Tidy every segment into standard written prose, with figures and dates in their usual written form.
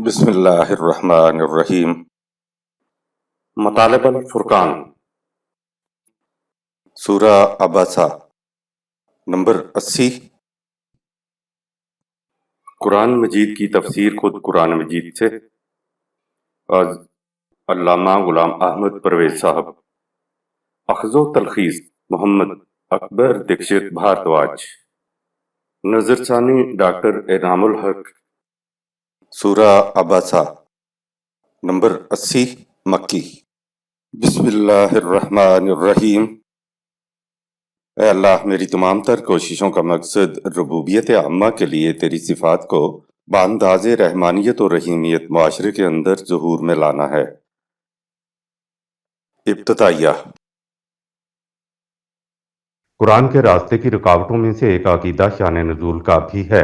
بسم اللہ الرحمن الرحیم۔ مطالب الفرقان سورہ عباسہ نمبر 80۔ قرآن مجید کی تفسیر خود قرآن مجید سے از علامہ غلام احمد پرویز صاحب، اخذ و تلخیص محمد اکبر دکشت بھارتواج، نظر ثانی ڈاکٹر انعام الحق۔ سورہ عباسہ نمبر 80 مکی۔ بسم اللہ الرحمن الرحیم۔ اے اللہ، میری تمام تر کوششوں کا مقصد ربوبیت عامہ کے لیے تیری صفات کو بانداز رحمانیت و رحیمیت معاشرے کے اندر ظہور میں لانا ہے۔ ابتدائیہ۔ قرآن کے راستے کی رکاوٹوں میں سے ایک عقیدہ شان نزول کا بھی ہے۔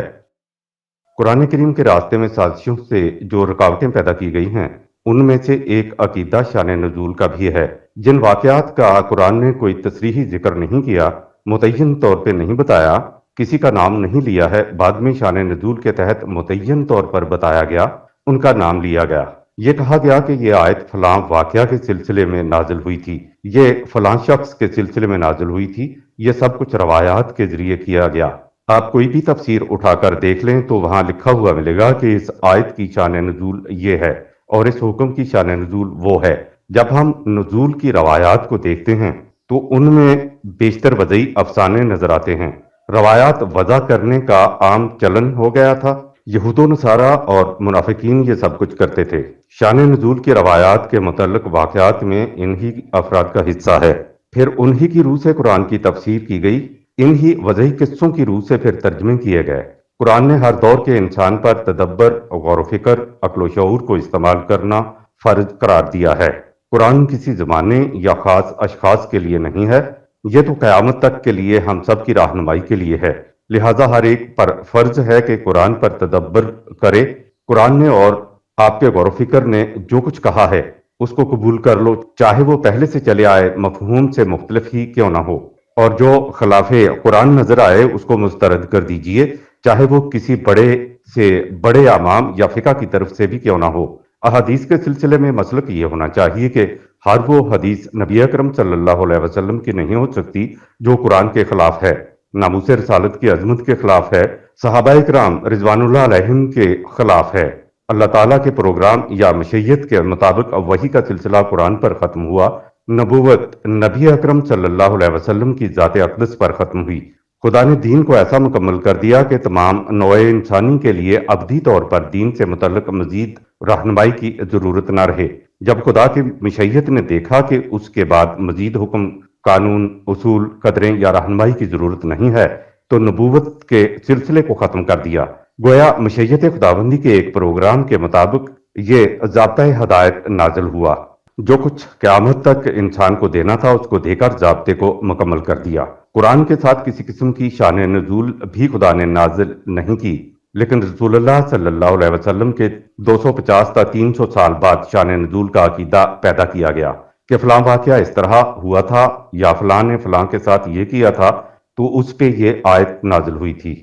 قرآن کریم کے راستے میں سازشوں سے جو رکاوٹیں پیدا کی گئی ہیں، ان میں سے ایک عقیدہ شان نزول کا بھی ہے۔ جن واقعات کا قرآن نے کوئی تصریحی ذکر نہیں کیا، متعین طور پہ نہیں بتایا، کسی کا نام نہیں لیا ہے، بعد میں شان نزول کے تحت متعین طور پر بتایا گیا، ان کا نام لیا گیا۔ یہ کہا گیا کہ یہ آیت فلاں واقعہ کے سلسلے میں نازل ہوئی تھی، یہ فلاں شخص کے سلسلے میں نازل ہوئی تھی، یہ سب کچھ روایات کے ذریعے کیا گیا۔ آپ کوئی بھی تفسیر اٹھا کر دیکھ لیں تو وہاں لکھا ہوا ملے گا کہ اس آیت کی شان نزول یہ ہے اور اس حکم کی شان نزول وہ ہے۔ جب ہم نزول کی روایات کو دیکھتے ہیں تو ان میں بیشتر وضعی افسانے نظر آتے ہیں۔ روایات وضع کرنے کا عام چلن ہو گیا تھا، یہود و نصارہ اور منافقین یہ سب کچھ کرتے تھے۔ شان نزول کی روایات کے متعلق واقعات میں انہی افراد کا حصہ ہے، پھر انہی کی روح سے قرآن کی تفسیر کی گئی، انہی وضعی قصوں کی روح سے پھر ترجمے کیے گئے۔ قرآن نے ہر دور کے انسان پر تدبر، غور و فکر، عقل و شعور کو استعمال کرنا فرض قرار دیا ہے۔ قرآن کسی زمانے یا خاص اشخاص کے لیے نہیں ہے، یہ تو قیامت تک کے لیے ہم سب کی رہنمائی کے لیے ہے۔ لہٰذا ہر ایک پر فرض ہے کہ قرآن پر تدبر کرے۔ قرآن نے اور آپ کے غور و فکر نے جو کچھ کہا ہے اس کو قبول کر لو، چاہے وہ پہلے سے چلے آئے مفہوم سے مختلف ہی کیوں نہ ہو، اور جو خلاف قرآن نظر آئے اس کو مسترد کر دیجئے، چاہے وہ کسی بڑے سے بڑے امام یا فقہ کی طرف سے بھی کیوں نہ ہو۔ احادیث کے سلسلے میں مسلک یہ ہونا چاہیے کہ ہر وہ حدیث نبی اکرم صلی اللہ علیہ وسلم کی نہیں ہو سکتی جو قرآن کے خلاف ہے، ناموس رسالت کی عظمت کے خلاف ہے، صحابہ کرام رضوان اللہ علیہم کے خلاف ہے۔ اللہ تعالیٰ کے پروگرام یا مشیت کے مطابق وحی کا سلسلہ قرآن پر ختم ہوا، نبوت نبی اکرم صلی اللہ علیہ وسلم کی ذات اقدس پر ختم ہوئی۔ خدا نے دین کو ایسا مکمل کر دیا کہ تمام نوع انسانی کے لیے ابدی طور پر دین سے متعلق مزید رہنمائی کی ضرورت نہ رہے۔ جب خدا کی مشیت نے دیکھا کہ اس کے بعد مزید حکم، قانون، اصول، قدریں یا رہنمائی کی ضرورت نہیں ہے تو نبوت کے سلسلے کو ختم کر دیا۔ گویا مشیت خداوندی کے ایک پروگرام کے مطابق یہ ضابطۂ ہدایت نازل ہوا۔ جو کچھ قیامت تک انسان کو دینا تھا اس کو دے کر ضابطے کو مکمل کر دیا۔ قرآن کے ساتھ کسی قسم کی شان نزول بھی خدا نے نازل نہیں کی، لیکن رسول اللہ صلی اللہ علیہ وسلم کے 250 تا 300 سال بعد شان نزول کا عقیدہ پیدا کیا گیا کہ فلاں واقعہ اس طرح ہوا تھا یا فلاں نے فلاں کے ساتھ یہ کیا تھا تو اس پہ یہ آیت نازل ہوئی تھی۔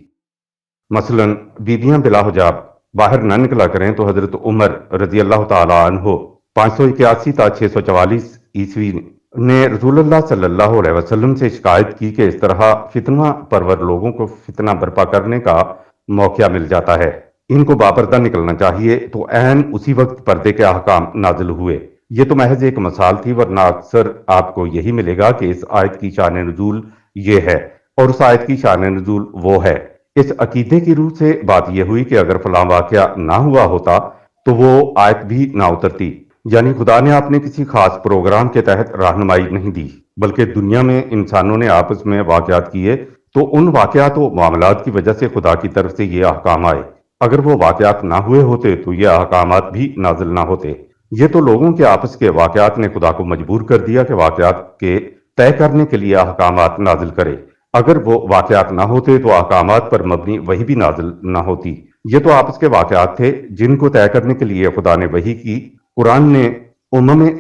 مثلا بیویاں بلا حجاب باہر نہ نکلا کریں تو حضرت عمر رضی اللہ تعالی عنہ 581 تا 644 عیسوی نے رسول اللہ صلی اللہ علیہ وسلم سے شکایت کی کہ اس طرح فتنہ پرور لوگوں کو فتنہ برپا کرنے کا موقع مل جاتا ہے، ان کو باپردہ نکلنا چاہیے، تو عین اسی وقت پردے کے احکام نازل ہوئے۔ یہ تو محض ایک مثال تھی، ورنہ اکثر آپ کو یہی ملے گا کہ اس آیت کی شان نزول یہ ہے اور اس آیت کی شان نزول وہ ہے۔ اس عقیدے کی روح سے بات یہ ہوئی کہ اگر فلاں واقعہ نہ ہوا ہوتا تو وہ آیت بھی نہ اترتی، یعنی خدا نے اپنے کسی خاص پروگرام کے تحت رہنمائی نہیں دی، بلکہ دنیا میں انسانوں نے آپس میں واقعات کیے تو ان واقعات و معاملات کی وجہ سے خدا کی طرف سے یہ احکام آئے۔ اگر وہ واقعات نہ ہوئے ہوتے تو یہ احکامات بھی نازل نہ ہوتے۔ یہ تو لوگوں کے آپس کے واقعات نے خدا کو مجبور کر دیا کہ واقعات کے طے کرنے کے لیے احکامات نازل کرے۔ اگر وہ واقعات نہ ہوتے تو احکامات پر مبنی وحی بھی نازل نہ ہوتی۔ یہ تو آپس کے واقعات تھے جن کو طے کرنے کے لیے خدا نے وحی کی۔ قرآن نے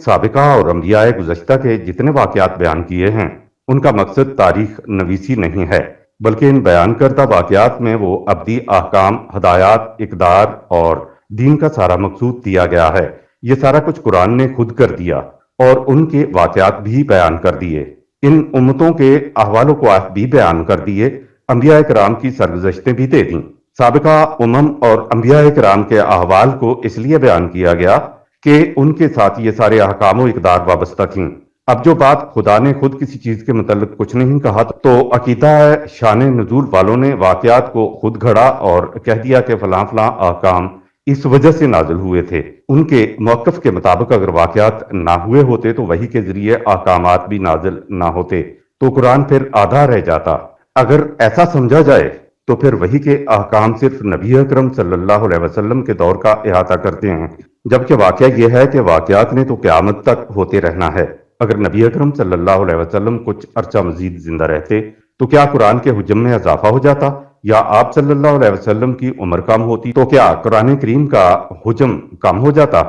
سابقہ اور انبیاء گزشتہ کے جتنے واقعات بیان کیے ہیں ان کا مقصد تاریخ نویسی نہیں ہے، بلکہ ان بیان کردہ واقعات میں وہ ابدی احکام، ہدایات، اقدار اور دین کا سارا مقصود دیا گیا ہے۔ یہ سارا کچھ قرآن نے خود کر دیا اور ان کے واقعات بھی بیان کر دیے، ان امتوں کے احوال و قواف بھی بیان کر دیے، انبیاء کرام کی سرگزشتیں بھی دے دیں۔ سابقہ امم اور انبیاء کرام کے احوال کو اس لیے بیان کیا گیا کہ ان کے ساتھ یہ سارے احکام و اقدار وابستہ تھیں۔ اب جو بات خدا نے خود کسی چیز کے متعلق کچھ نہیں کہا تو عقیدہ ہے شان نزول والوں نے واقعات کو خود گھڑا اور کہہ دیا کہ فلاں فلاں احکام اس وجہ سے نازل ہوئے تھے۔ ان کے موقف کے مطابق اگر واقعات نہ ہوئے ہوتے تو وحی کے ذریعے احکامات بھی نازل نہ ہوتے تو قرآن پھر آدھا رہ جاتا۔ اگر ایسا سمجھا جائے تو پھر وحی کے احکام صرف نبی اکرم صلی اللہ علیہ وسلم کے دور کا احاطہ کرتے ہیں، جبکہ واقعہ یہ ہے کہ واقعات نے تو قیامت تک ہوتے رہنا ہے۔ اگر نبی اکرم صلی اللہ علیہ وسلم کچھ عرصہ مزید زندہ رہتے تو کیا قرآن کے حجم میں اضافہ ہو جاتا، یا آپ صلی اللہ علیہ وسلم کی عمر کم ہوتی تو کیا قرآن کریم کا حجم کم ہو جاتا؟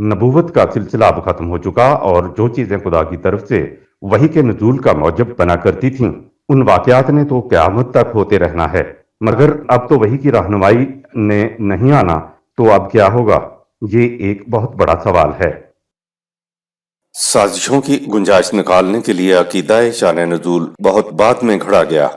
نبوت کا سلسلہ اب ختم ہو چکا اور جو چیزیں خدا کی طرف سے وحی کے نزول کا موجب بنا کرتی تھیں ان واقعات نے تو قیامت تک ہوتے رہنا ہے، مگر اب تو وحی کی رہنمائی نے نہیں آنا تو اب کیا ہوگا؟ یہ ایک بہت بڑا سوال ہے۔ سازشوں کی گنجائش نکالنے کے لیے عقیدہ شان نزول بہت بعد میں گھڑا گیا۔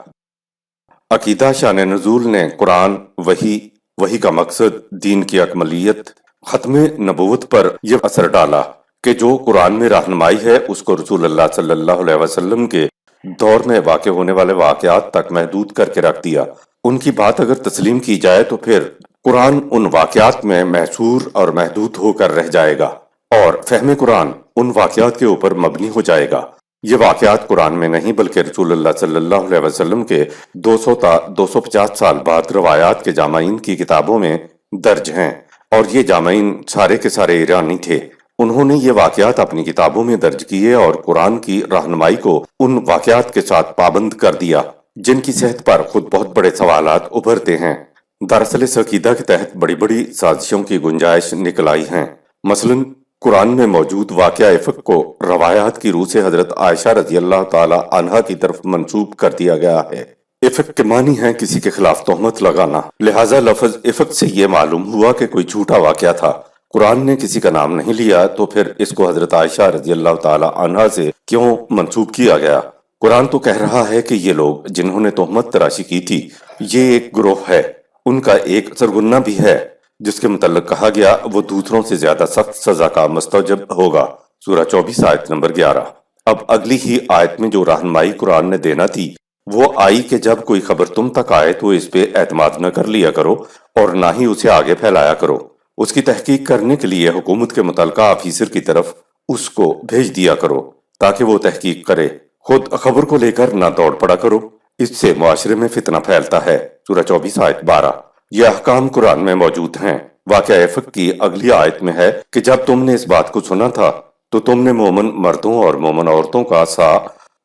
عقیدہ شان نزول نے قرآن، وحی کا مقصد، دین کی اکملیت، ختم نبوت پر یہ اثر ڈالا کہ جو قرآن میں رہنمائی ہے اس کو رسول اللہ صلی اللہ علیہ وسلم کے دور میں واقع ہونے والے واقعات تک محدود کر کے رکھ دیا۔ ان کی بات اگر تسلیم کی جائے تو پھر قرآن ان واقعات میں محصور اور محدود ہو کر رہ جائے گا اور فہم قرآن ان واقعات کے اوپر مبنی ہو جائے گا۔ یہ واقعات قرآن میں نہیں بلکہ رسول اللہ صلی اللہ علیہ وسلم کے 200 تا 250 سال بعد روایات کے جامعین کی کتابوں میں درج ہیں، اور یہ جامعین سارے کے سارے ایرانی تھے۔ انہوں نے یہ واقعات اپنی کتابوں میں درج کیے اور قرآن کی رہنمائی کو ان واقعات کے ساتھ پابند کر دیا جن کی صحت پر خود بہت بڑے سوالات ابھرتے ہیں۔ دراصل اس عقیدہ کے تحت بڑی بڑی سازشوں کی گنجائش نکل آئی ہیں۔ مثلاً قرآن میں موجود واقعہ افق کو روایات کی روح سے حضرت عائشہ رضی اللہ تعالی عنہا کی طرف منسوب کر دیا گیا ہے۔ افق کے معنی ہے کسی کے خلاف تہمت لگانا، لہٰذا لفظ افق سے یہ معلوم ہوا کہ کوئی جھوٹا واقعہ تھا۔ قرآن نے کسی کا نام نہیں لیا تو پھر اس کو حضرت عائشہ رضی اللہ تعالی عنہا سے کیوں منسوب کیا گیا؟ قرآن تو کہہ رہا ہے کہ یہ لوگ جنہوں نے تہمت تراشی کی تھی یہ ایک گروہ ہے، ان کا ایک سرگنہ بھی ہے جس کے متعلق کہا گیا وہ دوسروں سے زیادہ سخت سزا کا مستوجب ہوگا۔ سورہ 24 آیت نمبر 11۔ اب اگلی ہی آیت میں جو رہنمائی قرآن نے دینا تھی وہ آئی کہ جب کوئی خبر تم تک آئے تو اس پہ اعتماد نہ کر لیا کرو اور نہ ہی اسے آگے پھیلایا کرو، اس کی تحقیق کرنے کے لیے حکومت کے متعلقہ آفیسر کی طرف اس کو بھیج دیا کرو تاکہ وہ تحقیق کرے، خود خبر کو لے کر نہ دوڑ پڑا کرو، اس سے معاشرے میں فتنہ پھیلتا ہے۔ سورہ 24 آیت 12۔ یہ احکام قرآن میں موجود ہیں۔ واقعہ افق کی اگلی آیت میں ہے کہ جب تم نے اس بات کو سنا تھا تو تم نے مومن مردوں اور مومن عورتوں کا سا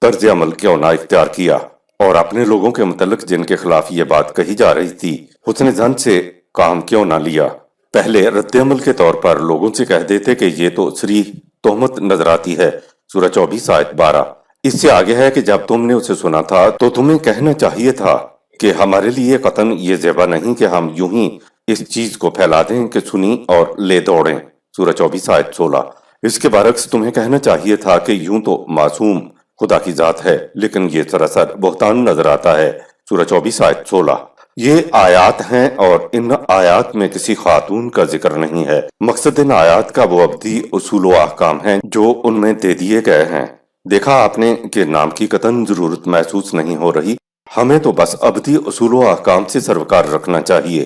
طرز عمل کیوں نہ اختیار کیا اور اپنے لوگوں کے متعلق جن کے خلاف یہ بات کہی جا رہی تھی حسن ظن سے کام کیوں نہ لیا؟ پہلے رد عمل کے طور پر لوگوں سے کہہ دیتے کہ یہ تو صریح تہمت نظر آتی ہے۔ سورہ 24 آیت 12۔ اس سے آگے ہے کہ جب تم نے اسے سنا تھا تو تمہیں کہنا چاہیے تھا کہ ہمارے لیے قطعاً یہ زیبا نہیں کہ ہم یوں ہی اس چیز کو پھیلا دیں کہ سنی اور لے دوڑیں۔ سورہ 24 آیت 16۔ اس کے برعکس تمہیں کہنا چاہیے تھا کہ یوں تو معصوم خدا کی ذات ہے لیکن یہ سراسر بہتان نظر آتا ہے۔ سورہ 24 آیت 16۔ یہ آیات ہیں اور ان آیات میں کسی خاتون کا ذکر نہیں ہے۔ مقصد ان آیات کا وہ ابدی اصول و احکام ہیں جو ان میں دے دیے گئے ہیں۔ دیکھا آپ نے کہ نام کی قطعاً ضرورت محسوس نہیں ہو رہی، ہمیں تو بس ابدی اصول و احکام سے سروکار رکھنا چاہیے۔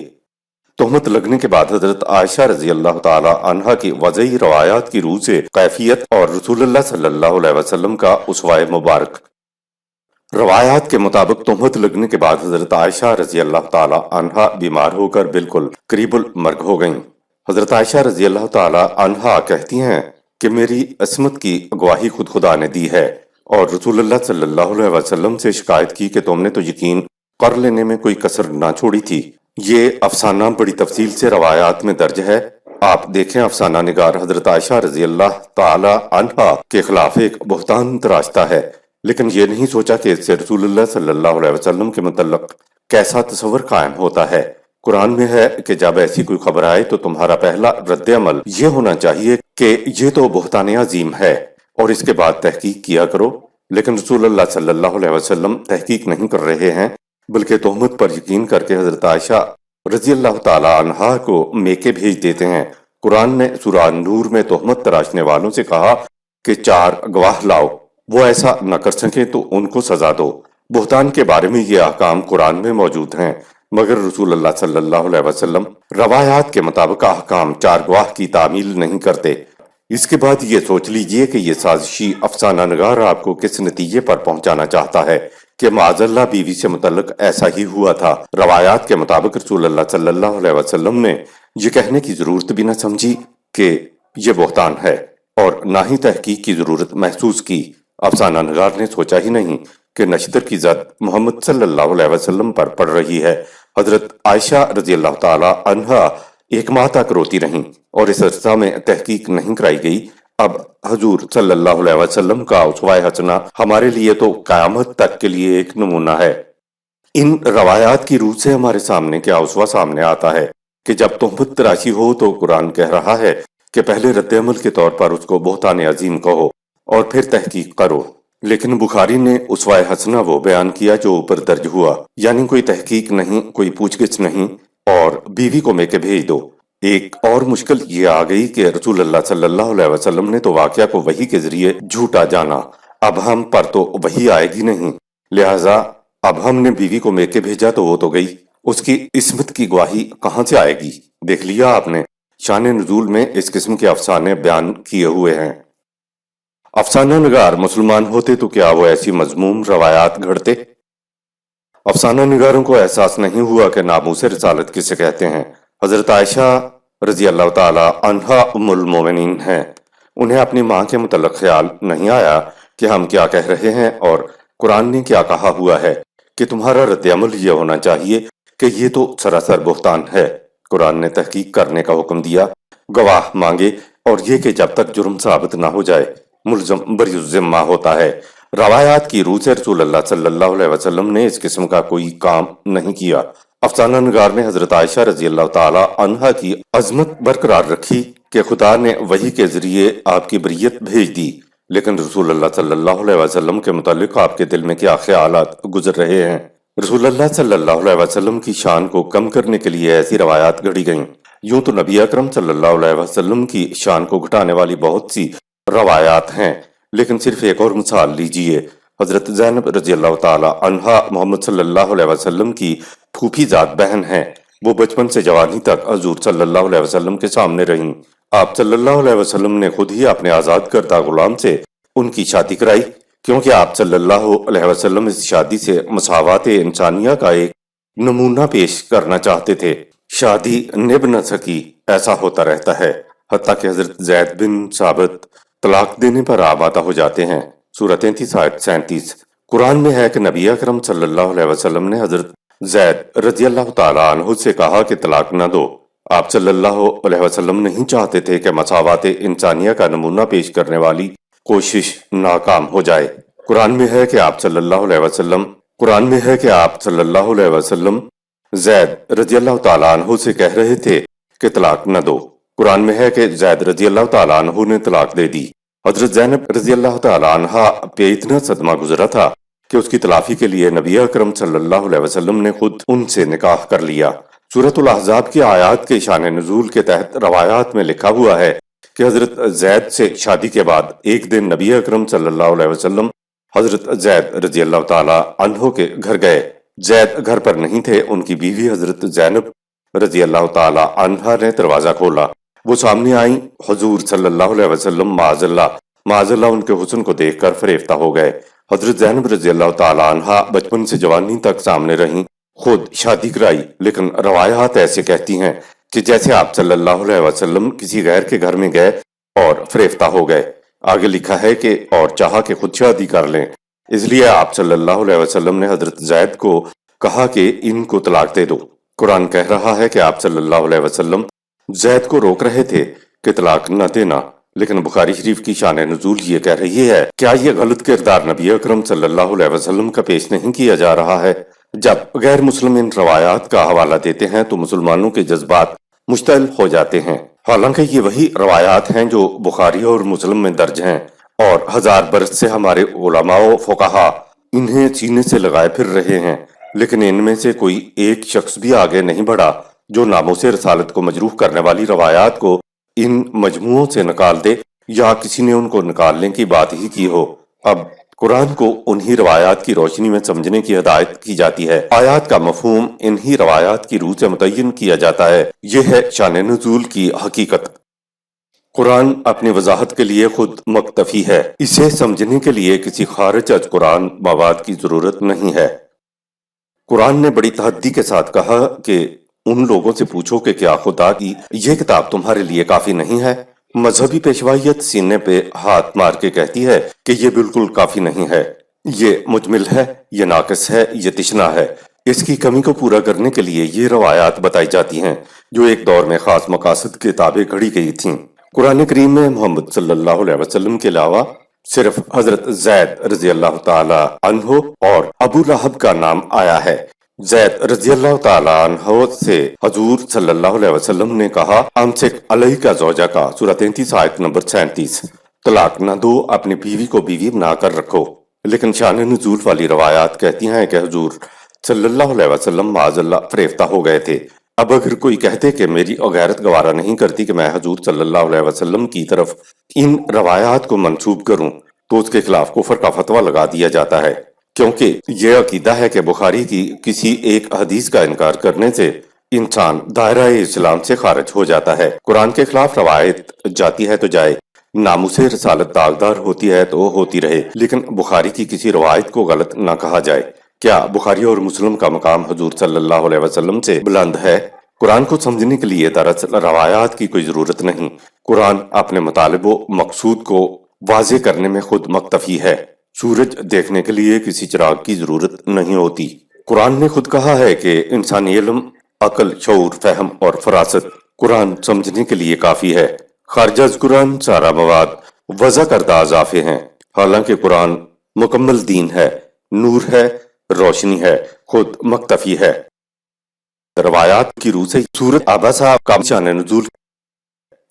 تہمت لگنے کے بعد حضرت عائشہ رضی اللہ تعالی عنہا کی وضعی روایات کی روح سے کیفیت اور رسول اللہ صلی اللہ علیہ وسلم کا اسوہ مبارک۔ روایات کے مطابق تہمت لگنے کے بعد حضرت عائشہ رضی اللہ تعالی عنہا بیمار ہو کر بالکل قریب المرگ ہو گئیں۔ حضرت عائشہ رضی اللہ تعالی عنہا کہتی ہیں کہ میری عصمت کی گواہی خود خدا نے دی ہے، اور رسول اللہ صلی اللہ علیہ وسلم سے شکایت کی کہ تم نے تو یقین کر لینے میں کوئی کسر نہ چھوڑی تھی۔ یہ افسانہ بڑی تفصیل سے روایات میں درج ہے۔ آپ دیکھیں افسانہ نگار حضرت عائشہ رضی اللہ تعالی عنہا کے خلاف ایک بہتان تراشتا ہے، لیکن یہ نہیں سوچا کہ اس سے رسول اللہ صلی اللہ علیہ وسلم کے متعلق کیسا تصور قائم ہوتا ہے۔ قرآن میں ہے کہ جب ایسی کوئی خبر آئے تو تمہارا پہلا رد عمل یہ ہونا چاہیے کہ یہ تو بہتان عظیم ہے، اور اس کے بعد تحقیق کیا کرو۔ لیکن رسول اللہ صلی اللہ علیہ وسلم تحقیق نہیں کر رہے ہیں، بلکہ تہمت پر یقین کر کے حضرت عائشہ رضی اللہ تعالی عنہا کو میکے بھیج دیتے ہیں۔ قرآن نے سورہ نور میں تہمت تراشنے والوں سے کہا کہ 4 گواہ لاؤ، وہ ایسا نہ کر سکیں تو ان کو سزا دو۔ بہتان کے بارے میں یہ احکام قرآن میں موجود ہیں، مگر رسول اللہ صلی اللہ علیہ وسلم روایات کے مطابق احکام 4 گواہ کی تعمیل نہیں کرتے۔ اس کے بعد یہ سوچ لیجئے کہ یہ سازشی افسانہ نگار آپ کو کس نتیجے پر پہنچانا چاہتا ہے کہ معاذ اللہ بیوی سے متعلق ایسا ہی ہوا تھا۔ روایات کے مطابق رسول اللہ صلی اللہ علیہ وسلم نے یہ کہنے کی ضرورت بھی نہ سمجھی کہ یہ بہتان ہے، اور نہ ہی تحقیق کی ضرورت محسوس کی۔ افسانہ نگار نے سوچا ہی نہیں کہ نشتر کی زد محمد صلی اللہ علیہ وسلم پر پڑ رہی ہے۔ حضرت عائشہ رضی اللہ تعالی عنہا 1 ماہ تک روتی رہیں، اور اس عرصہ میں تحقیق نہیں کرائی گئی۔ اب حضور صلی اللہ علیہ وسلم کا اسوہ حسنہ ہمارے لیے تو قیامت تک کے لیے ایک نمونہ ہے۔ ان روایات کی روح سے ہمارے سامنے کیا اسوہ سامنے آتا ہے کہ جب تہمت تراشی ہو تو قرآن کہہ رہا ہے کہ پہلے رد عمل کے طور پر اس کو بہتان عظیم کہو اور پھر تحقیق کرو۔ لیکن بخاری نے اسوہ حسنہ وہ بیان کیا جو اوپر درج ہوا، یعنی کوئی تحقیق نہیں، کوئی پوچھ گچھ نہیں، اور بیوی کو میکے بھیج دو۔ ایک اور مشکل یہ آ گئی کہ رسول اللہ صلی اللہ علیہ وسلم نے تو واقعہ کو وحی کے ذریعے جھوٹا جانا، اب ہم پر تو وحی آئے گی نہیں، لہٰذا اب ہم نے بیوی کو میکے بھیجا تو وہ تو گئی، اس کی عصمت کی گواہی کہاں سے آئے گی؟ دیکھ لیا آپ نے، شان نزول میں اس قسم کے افسانے بیان کیے ہوئے ہیں۔ افسانہ نگار مسلمان ہوتے تو کیا وہ ایسی مذموم روایات گھڑتے؟ افسانہ نگاروں کو احساس نہیں ہوا کہ ناموس رسالت کسے کہتے ہیں۔ حضرت عائشہ رضی اللہ تعالی عنہا ام المومنین ہیں، انہیں اپنی ماں کے متعلق خیال نہیں آیا کہ ہم کیا کہہ رہے ہیں اور قرآن نے کیا کہا ہوا ہے کہ تمہارا رد عمل یہ ہونا چاہیے کہ یہ تو سراسر بہتان ہے۔ قرآن نے تحقیق کرنے کا حکم دیا، گواہ مانگے، اور یہ کہ جب تک جرم ثابت نہ ہو جائے ملزم بری الذمہ ہوتا ہے۔ روایات کی روح سے رسول اللہ صلی اللہ علیہ وسلم نے اس قسم کا کوئی کام نہیں کیا۔ افسانہ نگار نے حضرت عائشہ رضی اللہ تعالی عنہا کی عظمت برقرار رکھی کہ خدا نے وحی کے ذریعے آپ کی بریت بھیج دی، لیکن رسول اللہ صلی اللہ علیہ وسلم کے متعلق آپ کے دل میں کیا خیالات گزر رہے ہیں؟ رسول اللہ صلی اللہ علیہ وسلم کی شان کو کم کرنے کے لیے ایسی روایات گھڑی گئیں۔ یوں تو نبی اکرم صلی اللہ علیہ وسلم کی شان کو گھٹانے والی بہت سی روایات ہیں، لیکن صرف ایک اور مثال لیجئے۔ حضرت زینب رضی اللہ تعالی عنہا محمد صلی اللہ علیہ وسلم کی پھوپھی ذات بہن ہیں، وہ بچپن سے جوانی تک حضور صلی اللہ علیہ وسلم کے سامنے رہیں۔ آپ صلی اللہ علیہ وسلم نے خود ہی اپنے آزاد کردہ غلام سے ان کی شادی کرائی، کیونکہ آپ صلی اللہ علیہ وسلم اس شادی سے مساوات انسانیہ کا ایک نمونہ پیش کرنا چاہتے تھے۔ شادی نبھ نہ سکی، ایسا ہوتا رہتا ہے، حتیٰ کہ حضرت زید بن ثابت طلاق دینے پر آمادہ ہو جاتے ہیں۔ سورہ 33 آیت 37۔ قرآن میں ہے کہ نبی اکرم صلی اللہ علیہ وسلم نے حضرت زید رضی اللہ تعالی عنہ سے کہا کہ طلاق نہ دو۔ آپ صلی اللہ علیہ وسلم نہیں چاہتے تھے کہ مساوات انسانیہ کا نمونہ پیش کرنے والی کوشش ناکام ہو جائے۔ قرآن میں ہے کہ آپ صلی اللہ علیہ وسلم زید رضی اللہ تعالی عنہ سے کہہ رہے تھے کہ طلاق نہ دو۔ قرآن میں ہے کہ زید رضی اللہ تعالی عنہ نے طلاق دے دی۔ حضرت زینب رضی اللہ تعالی عنہا پہ اتنا صدمہ گزرا تھا کہ اس کی تلافی کے لیے نبی اکرم صلی اللہ علیہ وسلم نے خود ان سے نکاح کر لیا۔ سورۃ الاحزاب کی آیات کے شان نزول کے تحت روایات میں لکھا ہوا ہے کہ حضرت زید سے شادی کے بعد ایک دن نبی اکرم صلی اللہ علیہ وسلم حضرت زید رضی اللہ تعالی عنہ کے گھر گئے۔ زید گھر پر نہیں تھے، ان کی بیوی حضرت زینب رضی اللہ تعالی عنہا نے دروازہ کھولا، وہ سامنے آئیں۔ حضور صلی اللہ علیہ وسلم معاذ اللہ ان کے حسن کو دیکھ کر فریفتہ ہو گئے۔ حضرت زینب رضی اللہ تعالی عنہا بچپن سے جوانی تک سامنے رہیں، خود شادی کرائی، لیکن روایات ایسے کہتی ہیں کہ جیسے آپ صلی اللہ علیہ وسلم کسی غیر کے گھر میں گئے اور فریفتہ ہو گئے۔ آگے لکھا ہے کہ اور چاہا کہ خود شادی کر لیں، اس لیے آپ صلی اللہ علیہ وسلم نے حضرت زید کو کہا کہ ان کو طلاق دے دو۔ قرآن کہہ رہا ہے کہ آپ صلی اللہ علیہ وسلم زید کو روک رہے تھے کہ طلاق نہ دینا، لیکن بخاری شریف کی شان نزول یہ کہہ رہی ہے، کیا یہ غلط کردار نبی اکرم صلی اللہ علیہ وسلم کا پیش نہیں کیا جا رہا ہے؟ جب غیر مسلم ان روایات کا حوالہ دیتے ہیں تو مسلمانوں کے جذبات مشتعل ہو جاتے ہیں، حالانکہ یہ وہی روایات ہیں جو بخاری اور مسلم میں درج ہیں، اور 1000 برس سے ہمارے علماء و فقہا انہیں سینے سے لگائے پھر رہے ہیں، لیکن ان میں سے کوئی ایک شخص بھی آگے نہیں بڑھا جو ناموس رسالت کو مجروح کرنے والی روایات کو ان مجموعوں سے نکال دے، یا کسی نے ان کو نکالنے کی بات ہی کی ہو۔ اب قرآن کو انہی روایات کی روشنی میں سمجھنے کی ہدایت کی جاتی ہے۔ آیات کا مفہوم انہی روایات کی روح سے متعین کیا جاتا ہے۔ یہ ہے شان نزول کی حقیقت۔ قرآن اپنی وضاحت کے لیے خود مکتفی ہے، اسے سمجھنے کے لیے کسی خارج از قرآن مواد کی ضرورت نہیں ہے۔ قرآن نے بڑی تحدی کے ساتھ کہا کہ ان لوگوں سے پوچھو کہ کیا خدا کی یہ کتاب تمہارے لیے کافی نہیں ہے؟ مذہبی پیشوائیت سینے پہ ہاتھ مار کے کہتی ہے کہ یہ بالکل کافی نہیں ہے، یہ مجمل ہے، یہ ناقص ہے، یہ تشنا ہے۔ اس کی کمی کو پورا کرنے کے لیے یہ روایات بتائی جاتی ہیں جو ایک دور میں خاص مقاصد کے تابع گھڑی گئی تھیں۔ قرآن کریم میں محمد صلی اللہ علیہ وسلم کے علاوہ صرف حضرت زید رضی اللہ تعالی عنہ اور ابو لہب کا نام آیا ہے۔ زید رضی اللہ تعالی عنہ سے حضور صلی اللہ علیہ وسلم نے کہا، امسک علیہ کا زوجہ کا، سورہ 33 آیت نمبر 37، طلاق نہ دو، اپنی بیوی کو بیوی بنا کر رکھو۔ لیکن شان نزول والی روایات کہتی ہیں کہ حضور صلی اللہ علیہ وسلم معاذ اللہ فریفتہ ہو گئے تھے۔ اب اگر کوئی کہتے کہ میری غیرت گوارا نہیں کرتی کہ میں حضور صلی اللہ علیہ وسلم کی طرف ان روایات کو منسوب کروں تو اس کے خلاف کفر کا فتویٰ لگا دیا جاتا ہے، کیونکہ یہ عقیدہ ہے کہ بخاری کی کسی ایک حدیث کا انکار کرنے سے انسان دائرہ اسلام سے خارج ہو جاتا ہے۔ قرآن کے خلاف روایت جاتی ہے تو جائے، ناموس رسالت داغدار ہوتی ہے تو ہوتی رہے، لیکن بخاری کی کسی روایت کو غلط نہ کہا جائے۔ کیا بخاری اور مسلم کا مقام حضور صلی اللہ علیہ وسلم سے بلند ہے؟ قرآن کو سمجھنے کے لیے دراصل روایات کی کوئی ضرورت نہیں۔ قرآن اپنے مطالب و مقصود کو واضح کرنے میں خود مکتفی ہے۔ سورج دیکھنے کے لیے کسی چراغ کی ضرورت نہیں ہوتی۔ قرآن نے خود کہا ہے کہ انسانی علم، عقل، شعور، فہم اور فراست قرآن سمجھنے کے لیے کافی ہے۔ خارج از قرآن سارا مواد وضع کردہ اضافے ہیں، حالانکہ قرآن مکمل دین ہے، نور ہے، روشنی ہے، خود مکتفی ہے۔ روایات کی روح سے سورت عبسہ کا شان نزول،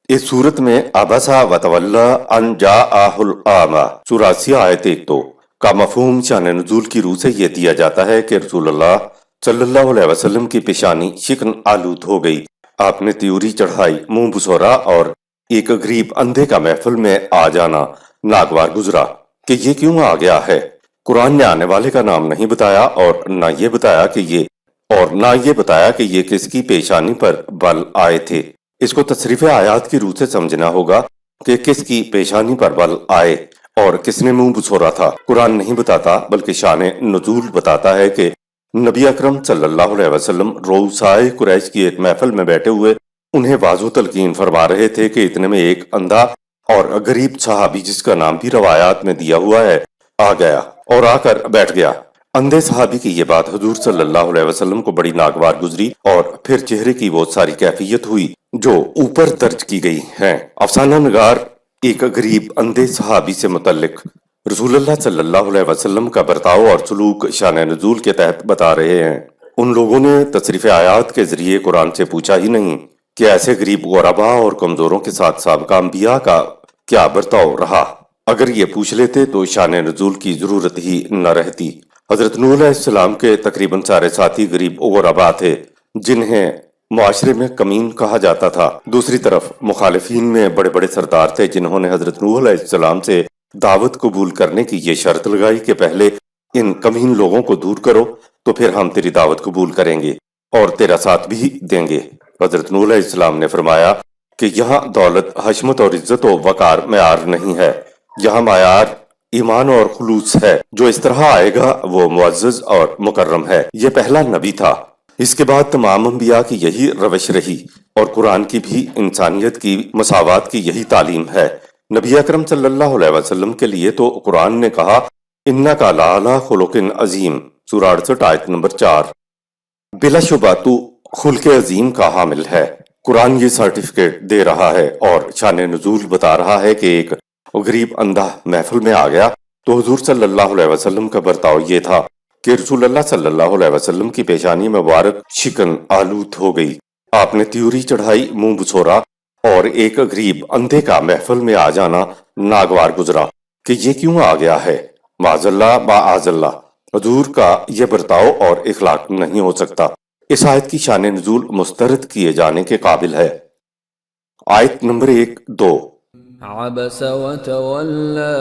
اس صورت میں عبسہ وتولی ان جاءہ الاعمی، سورہ 80 آیت 1-2 کا مفہوم شان نزول کی روح سے یہ دیا جاتا ہے کہ رسول اللہ صلی اللہ علیہ وسلم کی پیشانی شکن آلود ہو گئی، آپ نے تیوری چڑھائی، منہ بسورا اور ایک غریب اندھے کا محفل میں آ جانا ناگوار گزرا کہ یہ کیوں آ گیا ہے۔ قرآن نے آنے والے کا نام نہیں بتایا اور نہ یہ بتایا کہ یہ کس کی پیشانی پر بل آئے تھے۔ اس کو تصریف آیات کی روح سے سمجھنا ہوگا کہ کس کی پیشانی پر بل آئے اور کس نے منہ بسورا تھا۔ قرآن نہیں بتاتا بلکہ شان نزول بتاتا ہے کہ نبی اکرم صلی اللہ علیہ وسلم رؤسائے قریش کی ایک محفل میں بیٹھے ہوئے انہیں واضح و تلقین فرما رہے تھے کہ اتنے میں ایک اندھا اور غریب صحابی جس کا نام بھی روایات میں دیا ہوا ہے آ گیا اور آ کر بیٹھ گیا۔ اندھے صحابی کی یہ بات حضور صلی اللہ علیہ وسلم کو بڑی ناگوار گزری اور پھر چہرے کی وہ ساری کیفیت ہوئی جو اوپر درج کی گئی ہیں۔ افسانہ نگار ایک غریب اندھے صحابی سے متعلق رسول اللہ صلی اللہ علیہ وسلم کا برتاؤ اور سلوک شان نزول کے تحت بتا رہے ہیں۔ ان لوگوں نے تصریف آیات کے ذریعے قرآن سے پوچھا ہی نہیں کہ ایسے غریب غربا اور کمزوروں کے ساتھ سابقہ انبیاء کا کیا برتاؤ رہا۔ اگر یہ پوچھ لیتے تو شان نزول کی ضرورت ہی نہ رہتی۔ حضرت نوح علیہ السلام کے تقریباً سارے ساتھی غریب غربا تھے جنہیں معاشرے میں کمین کہا جاتا تھا۔ دوسری طرف مخالفین میں بڑے بڑے سردار تھے جنہوں نے حضرت نوح علیہ السلام سے دعوت قبول کرنے کی یہ شرط لگائی کہ پہلے ان کمین لوگوں کو دور کرو تو پھر ہم تیری دعوت قبول کریں گے اور تیرا ساتھ بھی دیں گے۔ حضرت نوح علیہ السلام نے فرمایا کہ یہاں دولت، حشمت اور عزت و وقار معیار نہیں ہے، یہاں معیار ایمان اور خلوص ہے۔ جو اس طرح آئے گا وہ معزز اور مکرم ہے۔ یہ پہلا نبی تھا۔ اس کے بعد تمام انبیاء کی یہی روش رہی اور قرآن کی بھی انسانیت کی مساوات کی یہی تعلیم ہے۔ نبی اکرم صلی اللہ علیہ وسلم کے لیے تو قرآن نے کہا اِنَّکَ لَعَلَىٰ خُلُقٍ عَظِیمٍ، سورہ 68 آیت نمبر 4۔ بلا شبہ تو خلق عظیم کا حامل ہے۔ قرآن یہ سرٹیفکیٹ دے رہا ہے اور شان نزول بتا رہا ہے کہ ایک غریب اندھا محفل میں آ گیا تو حضور صلی اللہ علیہ وسلم کا برتاؤ یہ تھا کہ رسول اللہ صلی اللہ علیہ وسلم کی پیشانی مبارک شکن آلود ہو گئی۔ آپ نے تیوری چڑھائی، منہ بسورا اور ایک غریب اندھے کا محفل میں آ جانا ناگوار گزرا کہ یہ کیوں آ گیا ہے۔ معاذ اللہ معاذ اللہ، حضور کا یہ برتاؤ اور اخلاق نہیں ہو سکتا۔ اس آیت کی شان نزول مسترد کیے جانے کے قابل ہے۔ آیت نمبر 1-2۔ عبس وتولى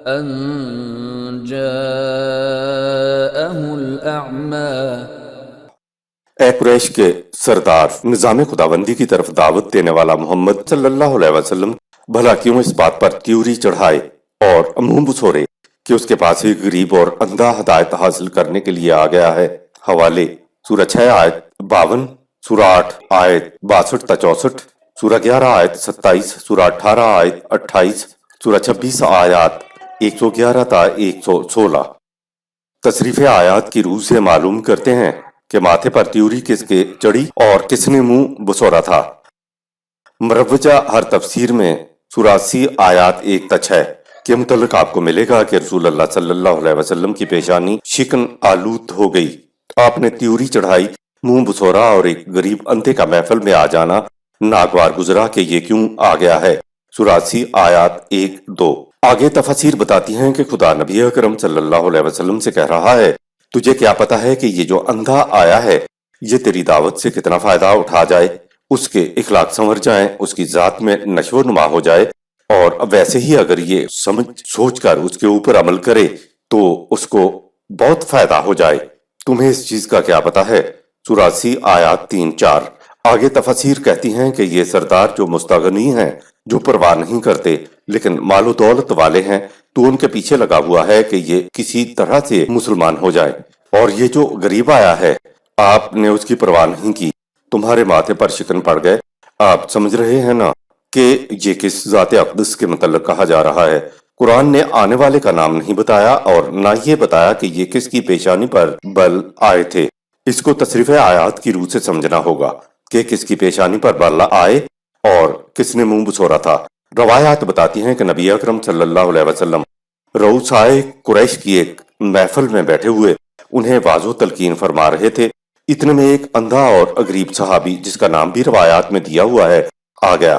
أن جاءه الأعمى۔ اے قریش کے سردار، نظام خداوندی کی طرف دعوت دینے والا محمد صلی اللہ علیہ وسلم بھلا کیوں اس بات پر تیوری چڑھائے اور منہ بسورے کہ اس کے پاس ایک غریب اور اندھا ہدایت حاصل کرنے کے لیے آ گیا ہے۔ حوالے: سورہ 6 آیت 52، سورہ 8 آیت 62 تا 64، سورہ 11 آیت 27، سورہ 18 آیت 28، سورہ 26 آیات 111 تا 116۔ تصریف آیات کی روح سے معلوم کرتے ہیں کہ ماتھے پر تیوری کس کے چڑھی اور کس نے منہ بسورا تھا۔ مروجہ ہر تفسیر میں سورہ 80 آیات 1 تا 6 کے متعلق آپ کو ملے گا کہ رسول اللہ صلی اللہ علیہ وسلم کی پیشانی شکن آلود ہو گئی، آپ نے تیوری چڑھائی، منہ بسورا اور ایک غریب اندھے کا محفل میں آ جانا ناگوار گزرا کہ یہ کیوں آ گیا ہے۔ سورہ 80 آیات 1-2۔ آگے تفاسیر بتاتی ہیں کہ خدا نبی اکرم صلی اللہ علیہ وسلم سے کہہ رہا ہے، تجھے کیا پتا ہے کہ یہ جو اندھا آیا ہے یہ تیری دعوت سے کتنا فائدہ اٹھا جائے، اس کے اخلاق سنور جائیں، اس کی ذات میں نشو و نما ہو جائے، اور ویسے ہی اگر یہ سمجھ سوچ کر اس کے اوپر عمل کرے تو اس کو بہت فائدہ ہو جائے۔ تمہیں اس چیز کا کیا پتا ہے؟ سورہ 80 آیات 3-4۔ آگے تفاسیر کہتی ہیں کہ یہ سردار جو مستغنی ہیں، جو پرواہ نہیں کرتے لیکن مال و دولت والے ہیں، تو ان کے پیچھے لگا ہوا ہے کہ یہ کسی طرح سے مسلمان ہو جائے، اور یہ جو غریب آیا ہے آپ نے اس کی پرواہ نہیں کی، تمہارے ماتھے پر شکن پڑ گئے۔ آپ سمجھ رہے ہیں نا کہ یہ کس ذات اقدس کے متعلق کہا جا رہا ہے۔ قرآن نے آنے والے کا نام نہیں بتایا اور نہ یہ بتایا کہ یہ کس کی پیشانی پر بل آئے تھے۔ اس کو تصریف آیات کی روح سے سمجھنا ہوگا کہ کس کی پیشانی پر بل آئے اور کس نے منہ بسورا تھا۔ روایات بتاتی ہیں کہ نبی اکرم صلی اللہ علیہ وسلم رؤسائے قریش کی ایک محفل میں بیٹھے ہوئے انہیں واضح و تلقین فرما رہے تھے۔ اتنے میں ایک اندھا اور غریب صحابی جس کا نام بھی روایات میں دیا ہوا ہے آ گیا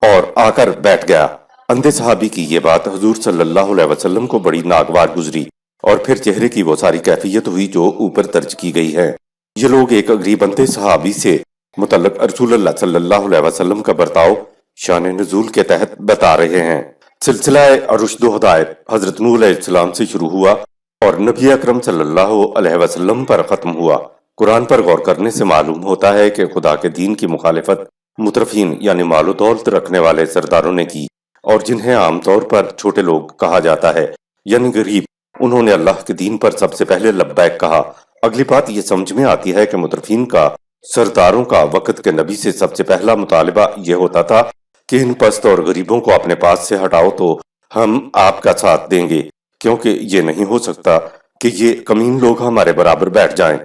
اور آ کر بیٹھ گیا۔ اندھے صحابی کی یہ بات حضور صلی اللہ علیہ وسلم کو بڑی ناگوار گزری، اور پھر چہرے کی وہ ساری کیفیت ہوئی جو اوپر درج کی گئی ہے۔ یہ لوگ ایک غریب اندھے صحابی سے متعلق رسول اللہ صلی اللہ علیہ وسلم کا برتاؤ شان نزول کے تحت بتا رہے ہیں۔ سلسلہ رشد و ہدایت حضرت نوح علیہ السلام سے شروع ہوا اور نبی اکرم صلی اللہ علیہ وسلم پر ختم ہوا۔ قرآن پر غور کرنے سے معلوم ہوتا ہے کہ خدا کے دین کی مخالفت مترفین یعنی مال و دولت رکھنے والے سرداروں نے کی، اور جنہیں عام طور پر چھوٹے لوگ کہا جاتا ہے یعنی غریب، انہوں نے اللہ کے دین پر سب سے پہلے لبیک کہا۔ اگلی بات یہ سمجھ میں آتی ہے کہ مترفین کا سرداروں کا وقت کے نبی سے سب سے پہلا مطالبہ یہ ہوتا تھا کہ ان پست اور غریبوں کو اپنے پاس سے ہٹاؤ تو ہم آپ کا ساتھ دیں گے، کیونکہ یہ نہیں ہو سکتا کہ یہ کمین لوگ ہمارے برابر بیٹھ جائیں۔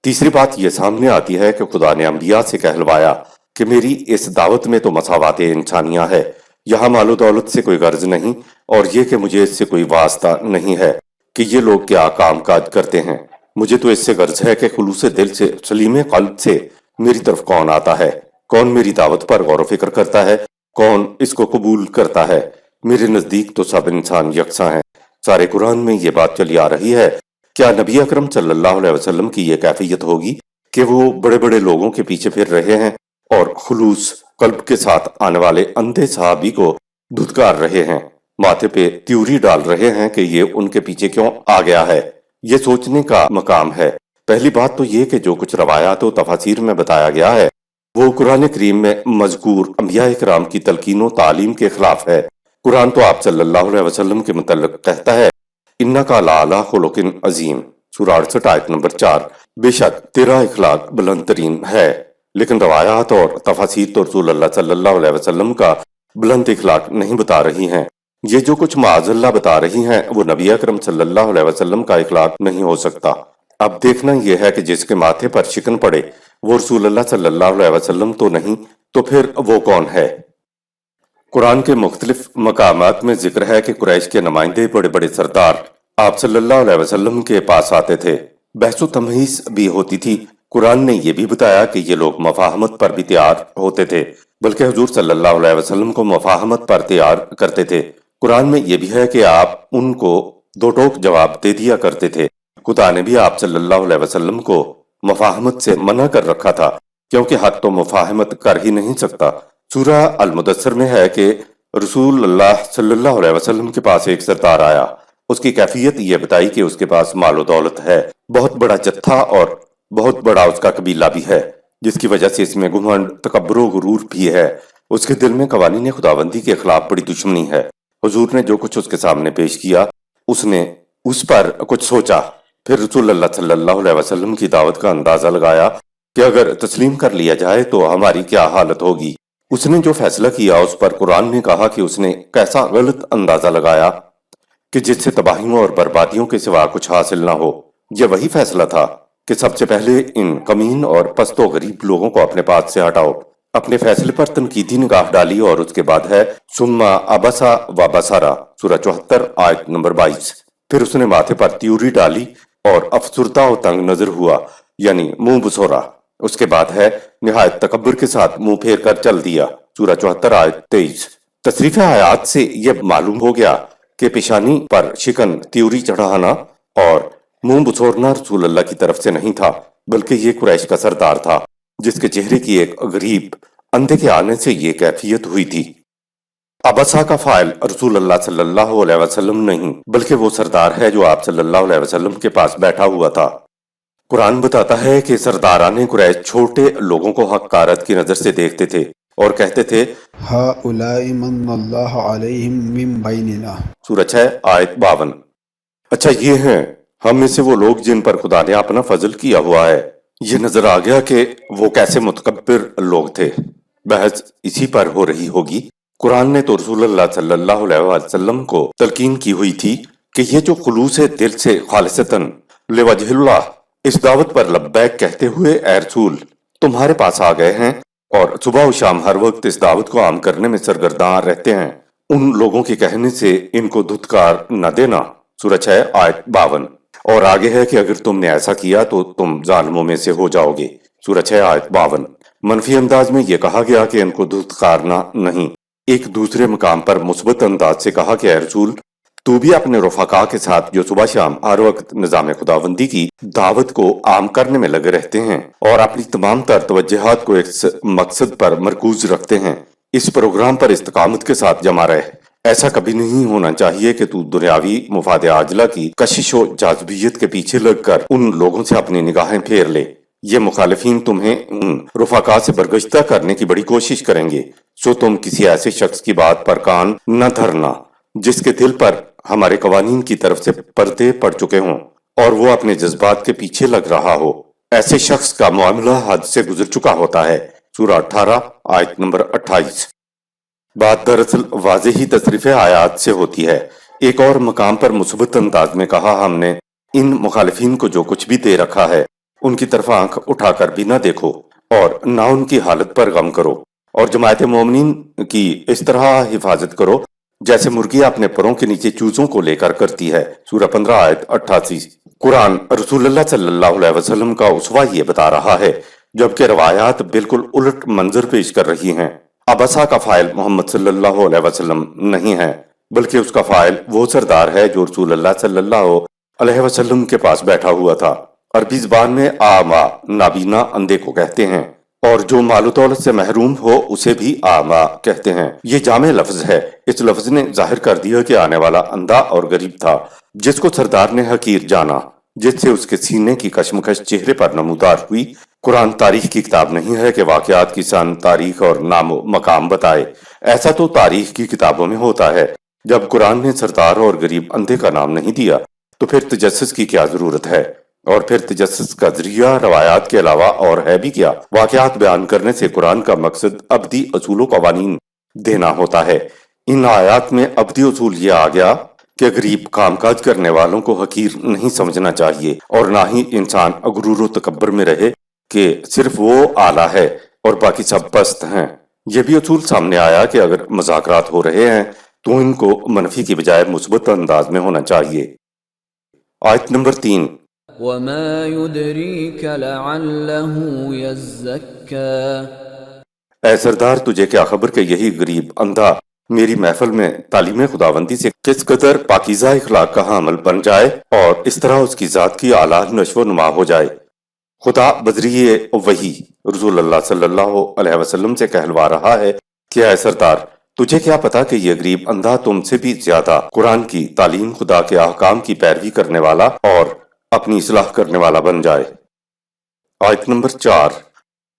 تیسری بات یہ سامنے آتی ہے کہ خدا نے انبیاء سے کہلوایا کہ میری اس دعوت میں تو مساوات انسانیہ ہے، یہاں مال و دولت سے کوئی غرض نہیں، اور یہ کہ مجھے اس سے کوئی واسطہ نہیں ہے کہ یہ لوگ کیا کام کاج کرتے ہیں۔ مجھے تو اس سے غرض ہے کہ خلوص دل سے، سلیم قلب سے میری طرف کون آتا ہے، کون میری دعوت پر غور و فکر کرتا ہے، کون اس کو قبول کرتا ہے۔ میرے نزدیک تو سب انسان یکساں ہیں۔ سارے قرآن میں یہ بات چلی آ رہی ہے۔ کیا نبی اکرم صلی اللہ علیہ وسلم کی یہ کیفیت ہوگی کہ وہ بڑے بڑے لوگوں کے پیچھے پھر رہے ہیں اور خلوص قلب کے ساتھ آنے والے اندھے صحابی کو دھتکار رہے ہیں، ماتھے پہ تیوری ڈال رہے ہیں کہ یہ ان کے پیچھے کیوں آ گیا ہے؟ یہ سوچنے کا مقام ہے۔ پہلی بات تو یہ کہ جو کچھ روایات و تفاسیر میں بتایا گیا ہے وہ قرآن کریم میں مذکور انبیاء کرام کی تلقین و تعلیم کے خلاف ہے۔ قرآن تو آپ صلی اللہ علیہ وسلم کے متعلق کہتا ہے اِنَّکَ لَعَلَىٰ خُلُقٍ عَظِیمٍ، سورہ 68 آیت نمبر 4۔ بے شک تیرا اخلاق بلند ترین ہے، لیکن روایات اور تفاسیر تو رسول اللہ صلی اللہ علیہ وسلم کا بلند اخلاق نہیں بتا رہی ہیں۔ یہ جو کچھ معاذ اللہ بتا رہی ہیں وہ نبی اکرم صلی اللہ علیہ وسلم کا اخلاق نہیں ہو سکتا۔ اب دیکھنا یہ ہے کہ جس کے ماتھے پر شکن پڑے وہ رسول اللہ صلی اللہ علیہ وسلم تو نہیں، تو پھر وہ کون ہے؟ قرآن کے مختلف مقامات میں ذکر ہے کہ قریش کے نمائندے بڑے بڑے سردار آپ صلی اللہ علیہ وسلم کے پاس آتے تھے، بحث و تمہیز بھی ہوتی تھی۔ قرآن نے یہ بھی بتایا کہ یہ لوگ مفاہمت پر بھی تیار ہوتے تھے، بلکہ حضور صلی اللہ علیہ وسلم کو مفاہمت پر تیار کرتے تھے۔ قرآن میں یہ بھی ہے کہ آپ ان کو دو ٹوک جواب دے دیا کرتے تھے۔ خدا نے بھی آپ صلی اللہ علیہ وسلم کو مفاہمت سے منع کر رکھا تھا، کیونکہ حق تو مفاہمت کر ہی نہیں سکتا۔ سورہ المدثر میں ہے کہ رسول اللہ صلی اللہ علیہ وسلم کے پاس ایک سردار آیا۔ اس کی کیفیت یہ بتائی کہ اس کے پاس مال و دولت ہے، بہت بڑا جتھا اور بہت بڑا اس کا قبیلہ بھی ہے، جس کی وجہ سے اس میں گھمنڈ، تکبر و غرور بھی ہے۔ اس کے دل میں قوانین خداوندی کے خلاف بڑی دشمنی ہے۔ حضور نے جو کچھ اس کے سامنے پیش کیا، اس نے اس پر کچھ سوچا، پھر رسول اللہ صلی اللہ علیہ وسلم کی دعوت کا اندازہ لگایا کہ اگر تسلیم کر لیا جائے تو ہماری کیا حالت ہوگی۔ اس نے جو فیصلہ کیا اس پر قرآن نے کہا کہ اس نے کیسا غلط اندازہ لگایا کہ جس سے تباہیوں اور بربادیوں کے سوا کچھ حاصل نہ ہو۔ یہ وہی فیصلہ تھا کہ سب سے پہلے ان کمین اور پست و غریب لوگوں کو اپنے پاس سے ہٹاؤ۔ اپنے فیصلے پر تنقیدی نگاہ ڈالی اور اس کے بعد ہے ثم عبس و بصر، سورہ 74 آیت نمبر 22۔ پھر اس نے ماتھے پر تیوری ڈالی اور افسردہ و تنگ نظر ہوا، یعنی منہ بسورا۔ اس کے بعد ہے نہایت تکبر کے ساتھ منہ پھیر کر چل دیا، سورہ 74 آیت 23۔ تصریف آیات سے یہ معلوم ہو گیا کہ پیشانی پر شکن، تیوری چڑھانا اور منہ بسورنا رسول اللہ کی طرف سے نہیں تھا، بلکہ یہ قریش کا سردار تھا، جس کے چہرے کی ایک غریب اندھے کے آنے سے یہ کیفیت ہوئی تھی۔ ابسا کا فاعل رسول اللہ صلی اللہ علیہ وسلم نہیں، بلکہ وہ سردار ہے جو آپ صلی اللہ علیہ وسلم کے پاس بیٹھا ہوا تھا۔ قرآن بتاتا ہے کہ سرداران قریش چھوٹے لوگوں کو حقارت کی نظر سے دیکھتے تھے اور کہتے تھے هؤلاء من اللہ علیہم من بیننا، سورہ 6 آیت 52۔ اچھا یہ ہیں ہم میں سے وہ لوگ جن پر خدا نے اپنا فضل کیا ہوا ہے۔ یہ نظر آ گیا کہ وہ کیسے متکبر لوگ تھے۔ بحث اسی پر ہو رہی ہوگی۔ قرآن نے تو رسول اللہ صلی اللہ علیہ وسلم کو تلقین کی ہوئی تھی کہ یہ جو خلوص دل سے خالصتاً لوجہ اللہ اس دعوت پر لبیک کہتے ہوئے اے رسول تمہارے پاس آ گئے ہیں اور صبح و شام ہر وقت اس دعوت کو عام کرنے میں سرگرداں رہتے ہیں، ان لوگوں کے کہنے سے ان کو دھتکار نہ دینا، سورہ 6 آیت 52۔ اور آگے ہے کہ اگر تم نے ایسا کیا تو تم ظالموں میں سے ہو جاؤ گے، سورہ 6 آیت 52۔ منفی انداز میں یہ کہا گیا کہ ان کو دھتکارنا نہیں۔ ایک دوسرے مقام پر مثبت انداز سے کہا کہ اے رسول تو بھی اپنے رفقا کے ساتھ جو صبح شام ہر وقت نظام خداوندی کی دعوت کو عام کرنے میں لگے رہتے ہیں اور اپنی تمام تر توجہات کو ایک مقصد پر مرکوز رکھتے ہیں، اس پروگرام پر استقامت کے ساتھ جمع رہے۔ ایسا کبھی نہیں ہونا چاہیے کہ تو دنیاوی مفاد عاجلہ کی کشش و جاذبیت کے پیچھے لگ کر ان لوگوں سے اپنی نگاہیں پھیر لے۔ یہ مخالفین تمہیں ان رفقا سے برگشتہ کرنے کی بڑی کوشش کریں گے، سو تم کسی ایسے شخص کی بات پر کان نہ دھرنا جس کے دل پر ہمارے قوانین کی طرف سے پردے پڑ چکے ہوں اور وہ اپنے جذبات کے پیچھے لگ رہا ہو۔ ایسے شخص کا معاملہ حد سے گزر چکا ہوتا ہے، سورہ 18 آیت نمبر 28۔ بات دراصل واضح ہی تصریف آیات سے ہوتی ہے۔ ایک اور مقام پر مثبت انداز میں کہا ہم نے ان مخالفین کو جو کچھ بھی دے رکھا ہے ان کی طرف آنکھ اٹھا کر بھی نہ دیکھو اور نہ ان کی حالت پر غم کرو، اور جماعت مومنین کی اس طرح حفاظت کرو جیسے مرغی اپنے پروں کے نیچے چوزوں کو لے کر کرتی ہے، سورہ 15 آیت 88۔ قرآن رسول اللہ صلی اللہ علیہ وسلم کا اسوہ یہ بتا رہا ہے، جبکہ روایات بالکل الٹ منظر پیش کر رہی ہیں۔ ابسا کا فاعل محمد صلی اللہ علیہ وسلم نہیں ہے، بلکہ اس کا فاعل وہ سردار ہے جو رسول اللہ صلی اللہ علیہ وسلم کے پاس بیٹھا ہوا تھا۔ عربی زبان میں آما نابینا اندھے کو کہتے ہیں، اور جو مال و دولت سے محروم ہو اسے بھی آما کہتے ہیں۔ یہ جامع لفظ ہے۔ اس لفظ نے ظاہر کر دیا کہ آنے والا اندھا اور غریب تھا، جس کو سردار نے حقیر جانا، جس سے اس کے سینے کی کشمکش چہرے پر نمودار ہوئی۔ قرآن تاریخ کی کتاب نہیں ہے کہ واقعات کی سن، تاریخ اور نام و مقام بتائے۔ ایسا تو تاریخ کی کتابوں میں ہوتا ہے۔ جب قرآن نے سردار اور غریب اندھے کا نام نہیں دیا تو پھر تجسس کی کیا ضرورت ہے؟ اور پھر تجسس کا ذریعہ روایات کے علاوہ اور ہے بھی کیا؟ واقعات بیان کرنے سے قرآن کا مقصد ابدی اصول و قوانین دینا ہوتا ہے۔ ان آیات میں ابدی اصول یہ آ گیا کہ غریب کام کاج کرنے والوں کو حقیر نہیں سمجھنا چاہیے، اور نہ ہی انسان غرور و تکبر میں رہے کہ صرف وہ اعلیٰ ہے اور باقی سب پست ہیں۔ یہ بھی اصول سامنے آیا کہ اگر مذاکرات ہو رہے ہیں تو ان کو منفی کی بجائے مثبت انداز میں ہونا چاہیے۔ آیت نمبر 3. وما يدريك لعله يزكى اے سردار تجھے کیا خبر کہ یہی غریب اندھا میری محفل میں تعلیم خداوندی سے کس قدر پاکیزہ اخلاق کا حامل بن جائے اور اس طرح اس کی ذات کی اعلیٰ نشو و نما ہو جائے۔ خدا بذریعہ وحی رسول اللہ صلی اللہ علیہ وسلم سے کہلوا رہا ہے کہ اے سردار تجھے کیا پتا کہ یہ غریب اندھا تم سے بھی زیادہ قرآن کی تعلیم، خدا کے احکام کی پیروی کرنے والا اور اپنی اصلاح کرنے والا بن جائے۔ آیت نمبر 4.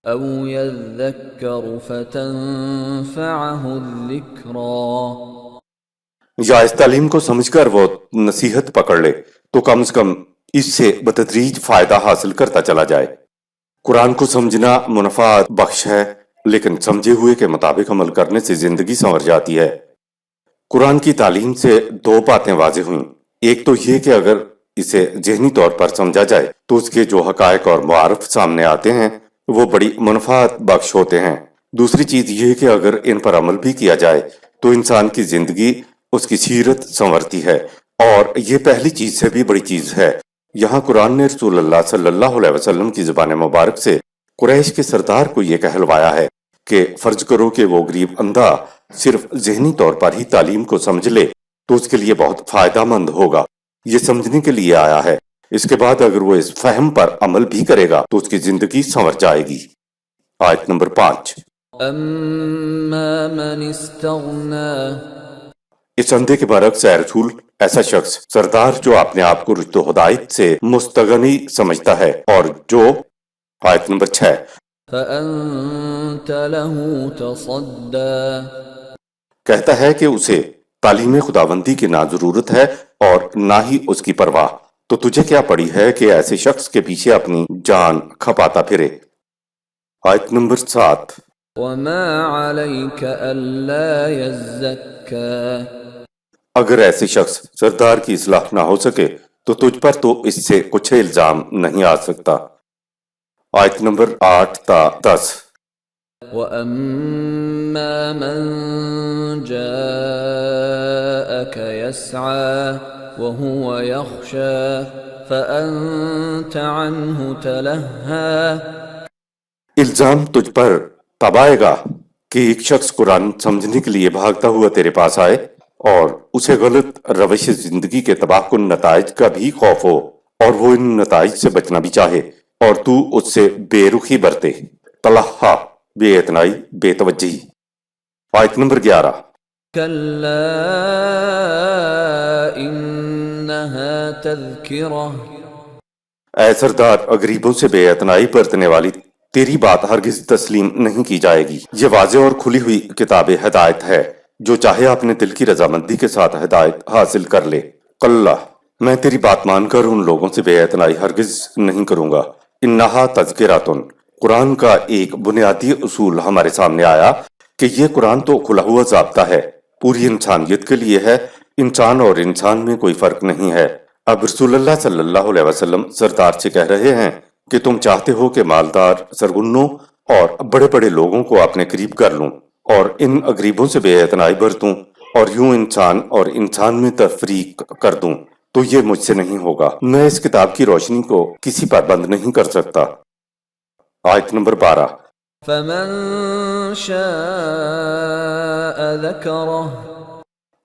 أو يذكر فتنفعه الذكرى یا اس تعلیم کو سمجھ کر وہ نصیحت پکڑ لے تو کم از کم اس سے بتدریج فائدہ حاصل کرتا چلا جائے۔ قرآن کو سمجھنا منفع بخش ہے، لیکن سمجھے ہوئے کے مطابق عمل کرنے سے زندگی سنور جاتی ہے۔ قرآن کی تعلیم سے دو باتیں واضح ہوئیں۔ ایک تو یہ کہ اگر اسے ذہنی طور پر سمجھا جائے تو اس کے جو حقائق اور معارف سامنے آتے ہیں وہ بڑی منفعت بخش ہوتے ہیں۔ دوسری چیز یہ کہ اگر ان پر عمل بھی کیا جائے تو انسان کی زندگی، اس کی سیرت سنورتی ہے، اور یہ پہلی چیز سے بھی بڑی چیز ہے۔ یہاں قرآن نے رسول اللہ صلی اللہ علیہ وسلم کی زبان مبارک سے قریش کے سردار کو یہ کہلوایا ہے کہ فرض کرو کہ وہ غریب اندھا صرف ذہنی طور پر ہی تعلیم کو سمجھ لے تو اس کے لیے بہت فائدہ مند ہوگا۔ یہ سمجھنے کے لیے آیا ہے، اس کے بعد اگر وہ اس فہم پر عمل بھی کرے گا تو اس کی زندگی سنور جائے گی۔ آیت نمبر 5. أما من استغنى اس اندھے کے برعکس اے رسول، ایسا شخص سردار جو اپنے آپ کو رشد و ہدایت سے مستغنی سمجھتا ہے اور جو آیت نمبر 6 فأنت له تصدى کہتا ہے کہ اسے تعلیم خداوندی کی نہ ضرورت ہے اور نہ ہی اس کی پرواہ، تو تجھے کیا پڑی ہے کہ ایسے شخص کے پیچھے اپنی جان کھپاتا پھرے۔ آیت نمبر 7. وما عليك ألا يزكى اگر ایسے شخص سردار کی اصلاح نہ ہو سکے تو تجھ پر تو اس سے کچھ الزام نہیں آ سکتا۔ آیت نمبر 8 تا 10. وأما من جاءك يسعى وهو يخشى فأنت عنه تلهى الزام تجھ پر تب آئے گا کہ ایک شخص قرآن سمجھنے کے لیے بھاگتا ہوا تیرے پاس آئے اور اسے غلط روش زندگی کے تباہ کن نتائج کا بھی خوف ہو اور وہ ان نتائج سے بچنا بھی چاہے اور تو اس سے بے رخی برتے، تلہا بے اتنائی، بے توجہی۔ آیت نمبر 11. كلا إنها تذكرة اے سردار غریبوں سے بے اتنائی برتنے والی تیری بات ہرگز تسلیم نہیں کی جائے گی۔ یہ واضح اور کھلی ہوئی کتاب ہدایت ہے، جو چاہے اپنے دل کی رضامندی کے ساتھ ہدایت حاصل کر لے۔ کلا میں تیری بات مان کر ان لوگوں سے بے اتنائی ہرگز نہیں کروں گا۔ انہا تذکراتن، قرآن کا ایک بنیادی اصول ہمارے سامنے آیا کہ یہ قرآن تو کھلا ہوا ضابطہ ہے، پوری انسانیت کے لیے ہے، انسان اور انسان میں کوئی فرق نہیں ہے۔ اب رسول اللہ صلی اللہ علیہ وسلم سردار سے کہہ رہے ہیں کہ تم چاہتے ہو کہ مالدار سرگنوں اور بڑے بڑے لوگوں کو اپنے قریب کر لوں اور ان غریبوں سے بے اعتنائی برتوں اور یوں انسان اور انسان میں تفریق کر دوں، تو یہ مجھ سے نہیں ہوگا۔ میں اس کتاب کی روشنی کو کسی پر بند نہیں کر سکتا۔ آیت نمبر 12. فمن شاء ذكره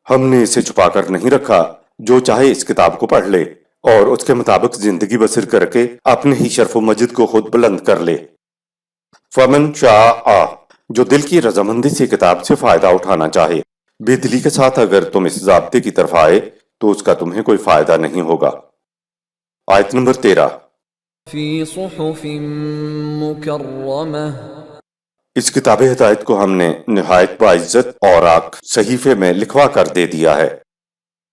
ہم نے اسے چھپا کر نہیں رکھا، جو چاہے اس کتاب کو پڑھ لے اور اس کے مطابق زندگی بسر کر کے اپنے ہی شرف و مجد کو خود بلند کر لے۔ فمن شاء، جو دل کی رضامندی سے کتاب سے فائدہ اٹھانا چاہے، بے دلی کے ساتھ اگر تم اس ضابطے کی طرف آئے تو اس کا تمہیں کوئی فائدہ نہیں ہوگا۔ آیت نمبر 13. في صحف مكرمة اس کتاب ہدایت کو ہم نے نہایت باعزت اوراق صحیفے میں لکھوا کر دے دیا ہے۔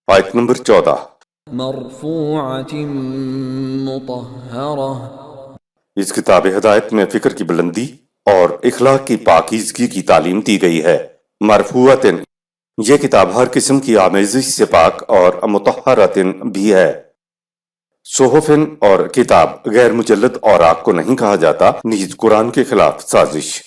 آیت نمبر 14. مرفوعة مطهرة اس کتاب ہدایت میں فکر کی بلندی اور اخلاق کی پاکیزگی کی تعلیم دی گئی ہے۔ مرفوعتن، یہ کتاب ہر قسم کی آمیزش سے پاک اور مطہرتن بھی ہے۔ صحفن اور کتاب غیر مجلد اوراق کو نہیں کہا جاتا، نیز قرآن کے خلاف سازش۔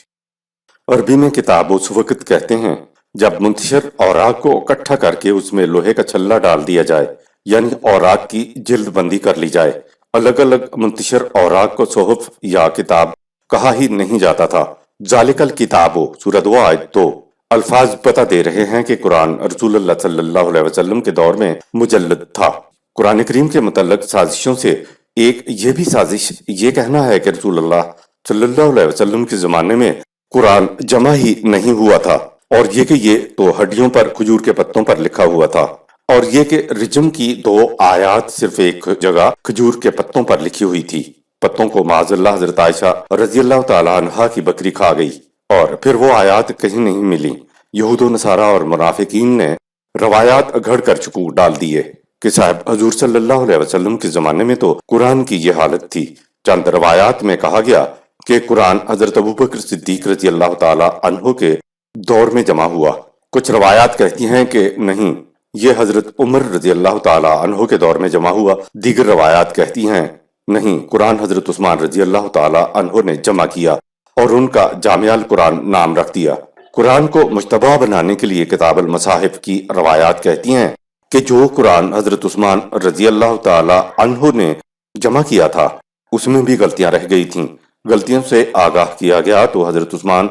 عربی میں کتاب اس وقت کہتے ہیں جب منتشر اوراق کو اکٹھا کر کے اس میں لوہے کا چھلا ڈال دیا جائے، یعنی اوراق کی جلد بندی کر لی جائے۔ الگ الگ منتشر اوراق کو صحف یا کتاب کہا ہی نہیں جاتا تھا۔ ذالک الکتاب سورہ 2 آیت 2 الفاظ پتہ دے رہے ہیں کہ قرآن رسول اللہ صلی اللہ علیہ وسلم کے دور میں مجلد تھا۔ قرآن کریم کے متعلق سازشوں سے ایک یہ بھی سازش یہ کہنا ہے کہ رسول اللہ صلی اللہ علیہ وسلم کے زمانے میں قرآن جمع ہی نہیں ہوا تھا، اور یہ کہ یہ تو ہڈیوں پر کھجور کے پتوں پر لکھا ہوا تھا، اور یہ کہ رجم کی 2 آیات صرف ایک جگہ کھجور کے پتوں پر لکھی ہوئی تھی۔ پتوں کو معاذ اللہ حضرت عائشہ رضی اللہ تعالی عنہا کی بکری کھا گئی، اور پھر وہ آیات کہیں نہیں ملی۔ یہود و نصارہ اور منافقین نے روایات گھڑ کر چکو ڈال دیے کہ صاحب حضور صلی اللہ علیہ وسلم کے زمانے میں تو قرآن کی یہ حالت تھی۔ چند روایات میں کہا گیا کہ قرآن حضرت ابوبکر صدیق رضی اللہ تعالی عنہ کے دور میں جمع ہوا۔ کچھ روایات کہتی ہیں کہ نہیں، یہ حضرت عمر رضی اللہ تعالی عنہ کے دور میں جمع ہوا۔ دیگر روایات کہتی ہیں نہیں، قرآن حضرت عثمان رضی اللہ تعالی عنہ نے جمع کیا اور ان کا جامع القرآن نام رکھ دیا۔ قرآن کو مجتبی بنانے کے لیے کتاب المصاحف کی روایات کہتی ہیں کہ جو قرآن حضرت عثمان رضی اللہ تعالی عنہ نے جمع کیا تھا اس میں بھی غلطیاں رہ گئی تھیں۔ غلطیوں سے آگاہ کیا گیا تو حضرت عثمان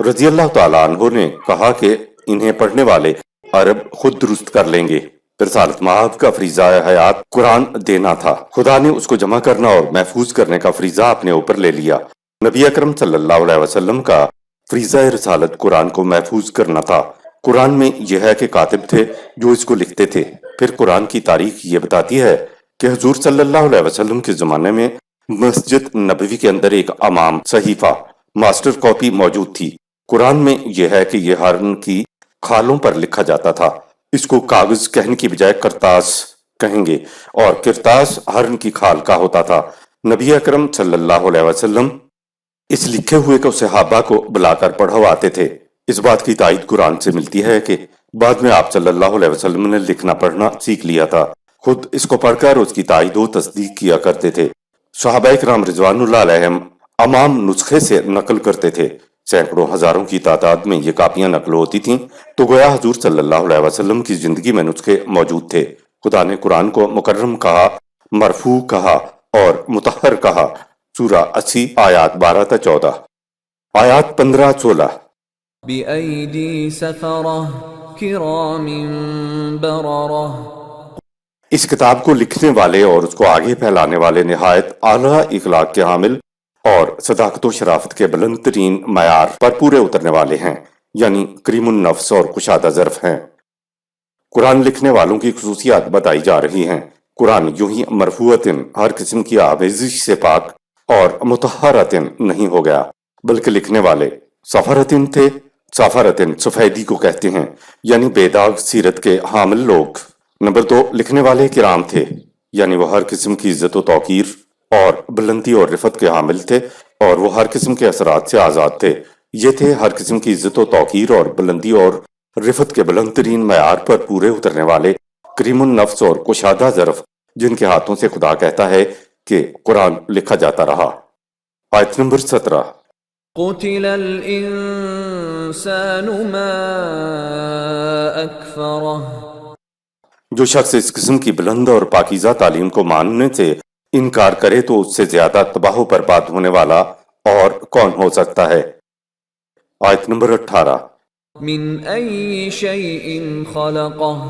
رضی اللہ تعالی عنہ نے کہا کہ انہیں پڑھنے والے عرب خود درست کر لیں گے۔ رسالت مآب کا فریضہ حیات قرآن دینا تھا، خدا نے اس کو جمع کرنا اور محفوظ کرنے کا فریضہ اپنے اوپر لے لیا۔ نبی اکرم صلی اللہ علیہ وسلم کا فریضہ رسالت قرآن کو محفوظ کرنا تھا۔ قرآن میں یہ ہے کہ کاتب تھے جو اس کو لکھتے تھے۔ پھر قرآن کی تاریخ یہ بتاتی ہے کہ حضور صلی اللہ علیہ وسلم کے زمانے میں مسجد نبوی کے اندر ایک امام صحیفہ ماسٹر کاپی موجود تھی۔ قرآن میں یہ ہے کہ یہ ہارن کی کھالوں پر لکھا جاتا تھا۔ اس کو کاغذ کہنے کی بجائے کرتاس کہیں گے، اور کرتاس ہارن کی کھال کا ہوتا تھا۔ نبی اکرم صلی اللہ علیہ وسلم اس لکھے ہوئے کو صحابہ کو بلا کر پڑھواتے تھے۔ اس بات کی تائید قرآن سے ملتی ہے کہ بعد میں آپ صلی اللہ علیہ وسلم نے لکھنا پڑھنا سیکھ لیا تھا، خود اس کو پڑھ کر اس کی تائید و تصدیق کیا کرتے تھے۔ صحابہ کرام رضوان اللہ علیہم امام نسخے سے نقل کرتے تھے۔ سینکڑوں ہزاروں کی تعداد میں یہ کاپیاں نقل ہوتی تھیں، تو گویا حضور صلی اللہ علیہ وسلم کی زندگی میں نسخے موجود تھے۔ خدا نے قرآن کو مکرم کہا، مرفوع کہا اور مطہر کہا۔ سورہ 80 آیات 12 تا 14، آیات 15-16۔ بِأَيْدِي سَفَرَةٍ كِرَامٍ بَرَرَةٍ۔ اس کتاب کو لکھنے والے اور اس کو آگے پھیلانے والے نہایت اعلیٰ اخلاق کے حامل اور صداقت و شرافت کے بلند ترین معیار پر پورے اترنے والے ہیں، یعنی کریم النفس اور کشادہ ظرف ہیں۔ قرآن لکھنے والوں کی خصوصیات بتائی جا رہی ہیں۔ قرآن یوں ہی مرفوعتن ہر قسم کی آمیزش سے پاک اور مطہرتن نہیں ہو گیا، بلکہ لکھنے والے سفرتن تھے۔ سفرتن سفیدی کو کہتے ہیں، یعنی بے داغ سیرت کے حامل لوگ۔ نمبر 2، لکھنے والے کرام تھے، یعنی وہ ہر قسم کی عزت و توقیر اور بلندی اور رفت کے حامل تھے، اور وہ ہر قسم کے اثرات سے آزاد تھے۔ یہ تھے ہر قسم کی عزت و توقیر اور بلندی اور رفت کے بلند ترین معیار پر پورے اترنے والے کریم النفس اور کشادہ ظرف، جن کے ہاتھوں سے خدا کہتا ہے کہ قرآن لکھا جاتا رہا۔ آیت نمبر 17۔ قُتِلَ الْإِنسَانُ مَا أَكْفَرَهُ۔ جو شخص اس قسم کی بلند اور پاکیزہ تعلیم کو ماننے سے انکار کرے تو اس سے زیادہ تباہ و برباد ہونے والا اور کون ہو سکتا ہے۔ آیت نمبر 18۔ مِنْ أَيِّ شَيْءٍ خَلَقَهُ۔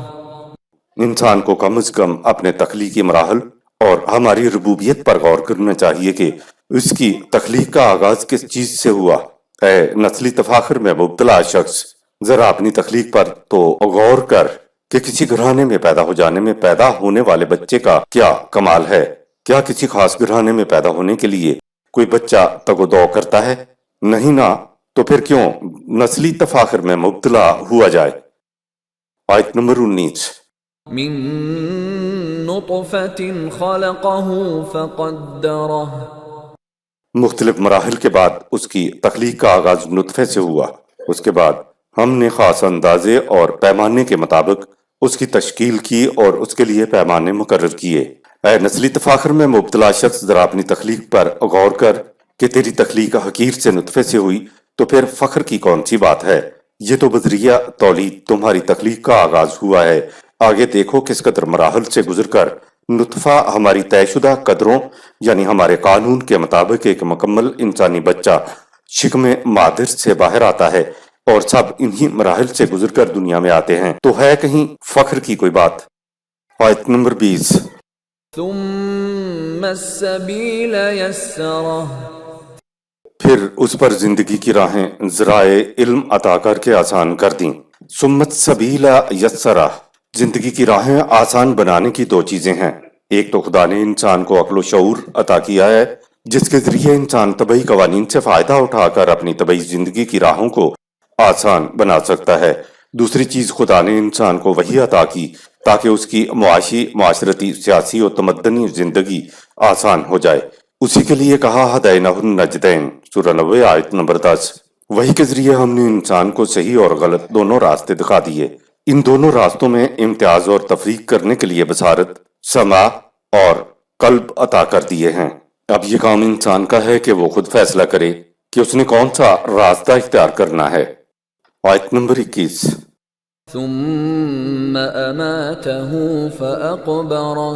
انسان کو کم از کم اپنے تخلیقی مراحل اور ہماری ربوبیت پر غور کرنا چاہیے کہ اس کی تخلیق کا آغاز کس چیز سے ہوا۔ اے نسلی تفاخر میں مبتلا شخص، ذرا اپنی تخلیق پر تو غور کر کہ کسی گھرانے میں پیدا ہو جانے میں پیدا ہونے والے بچے کا کیا کمال ہے۔ کیا کسی خاص گھرانے میں پیدا ہونے کے لیے کوئی بچہ تگ و دو کرتا ہے؟ نہیں نا، تو پھر کیوں نسلی تفاخر میں مبتلا ہوا جائے۔ آیت نمبر 19۔ من نطفة خلقه فقدره۔ مختلف مراحل کے بعد اس کی تخلیق کا آغاز نطفے سے ہوا، اس کے بعد ہم نے خاص اندازے اور پیمانے کے مطابق اس کی تشکیل کی اور اس کے لیے پیمانے مقرر کیے۔ اے نسلی تفاخر میں مبتلا شخص، ذرا اپنی تخلیق پر غور کر کہ تیری تخلیق حقیر سے نطفے سے ہوئی، تو پھر فخر کی کون سی بات ہے؟ یہ تو بذریعہ تولید تمہاری تخلیق کا آغاز ہوا ہے، آگے دیکھو کس قدر مراحل سے گزر کر نطفہ ہماری طے شدہ قدروں یعنی ہمارے قانون کے مطابق ایک مکمل انسانی بچہ شکم مادر سے باہر آتا ہے، اور سب انہی مراحل سے گزر کر دنیا میں آتے ہیں، تو ہے کہیں فخر کی کوئی بات؟ آیت نمبر 20۔ ثم السبیل یسرہ، پھر اس پر زندگی کی راہیں ذرائع علم عطا کر کے آسان کر دیں۔ سمت سبیلا یسرہ، زندگی کی راہیں آسان بنانے کی دو چیزیں ہیں۔ ایک تو خدا نے انسان کو عقل و شعور عطا کیا ہے، جس کے ذریعے انسان طبعی قوانین سے فائدہ اٹھا کر اپنی طبعی زندگی کی راہوں کو آسان بنا سکتا ہے۔ دوسری چیز خدا نے انسان کو وحی عطا کی تاکہ اس کی معاشی، معاشرتی، سیاسی و تمدنی زندگی آسان ہو جائے۔ اسی کے لیے کہا ہدینہ النجدین، سورہ 90 آیت نمبر 10۔ وحی کے ذریعے ہم نے انسان کو صحیح اور غلط دونوں راستے دکھا دیے۔ ان دونوں راستوں میں امتیاز اور تفریق کرنے کے لیے بصارت، سمع اور قلب عطا کر دیے ہیں۔ اب یہ کام انسان کا ہے کہ وہ خود فیصلہ کرے کہ اس نے کون سا راستہ اختیار کرنا ہے۔ آیت نمبر 21۔ ثم اماتہ فاقبرہ،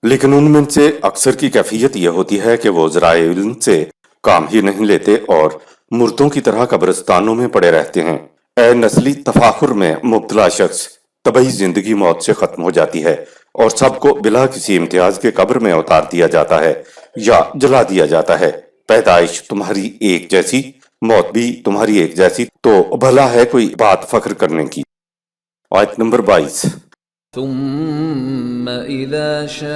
لیکن ان میں سے اکثر کی کیفیت یہ ہوتی ہے کہ وہ ذرائع علم سے کام ہی نہیں لیتے اور مردوں کی طرح قبرستانوں میں پڑے رہتے ہیں۔ اے نسلی تفاخر میں مبتلا شخص، طبعی زندگی موت سے ختم ہو جاتی ہے اور سب کو بلا کسی امتیاز کے قبر میں اتار دیا جاتا ہے یا جلا دیا جاتا ہے۔ پیدائش تمہاری ایک جیسی، موت بھی تمہاری ایک جیسی، تو بھلا ہے کوئی بات فخر کرنے کی۔ آیت نمبر 22۔ ثم اذا شاء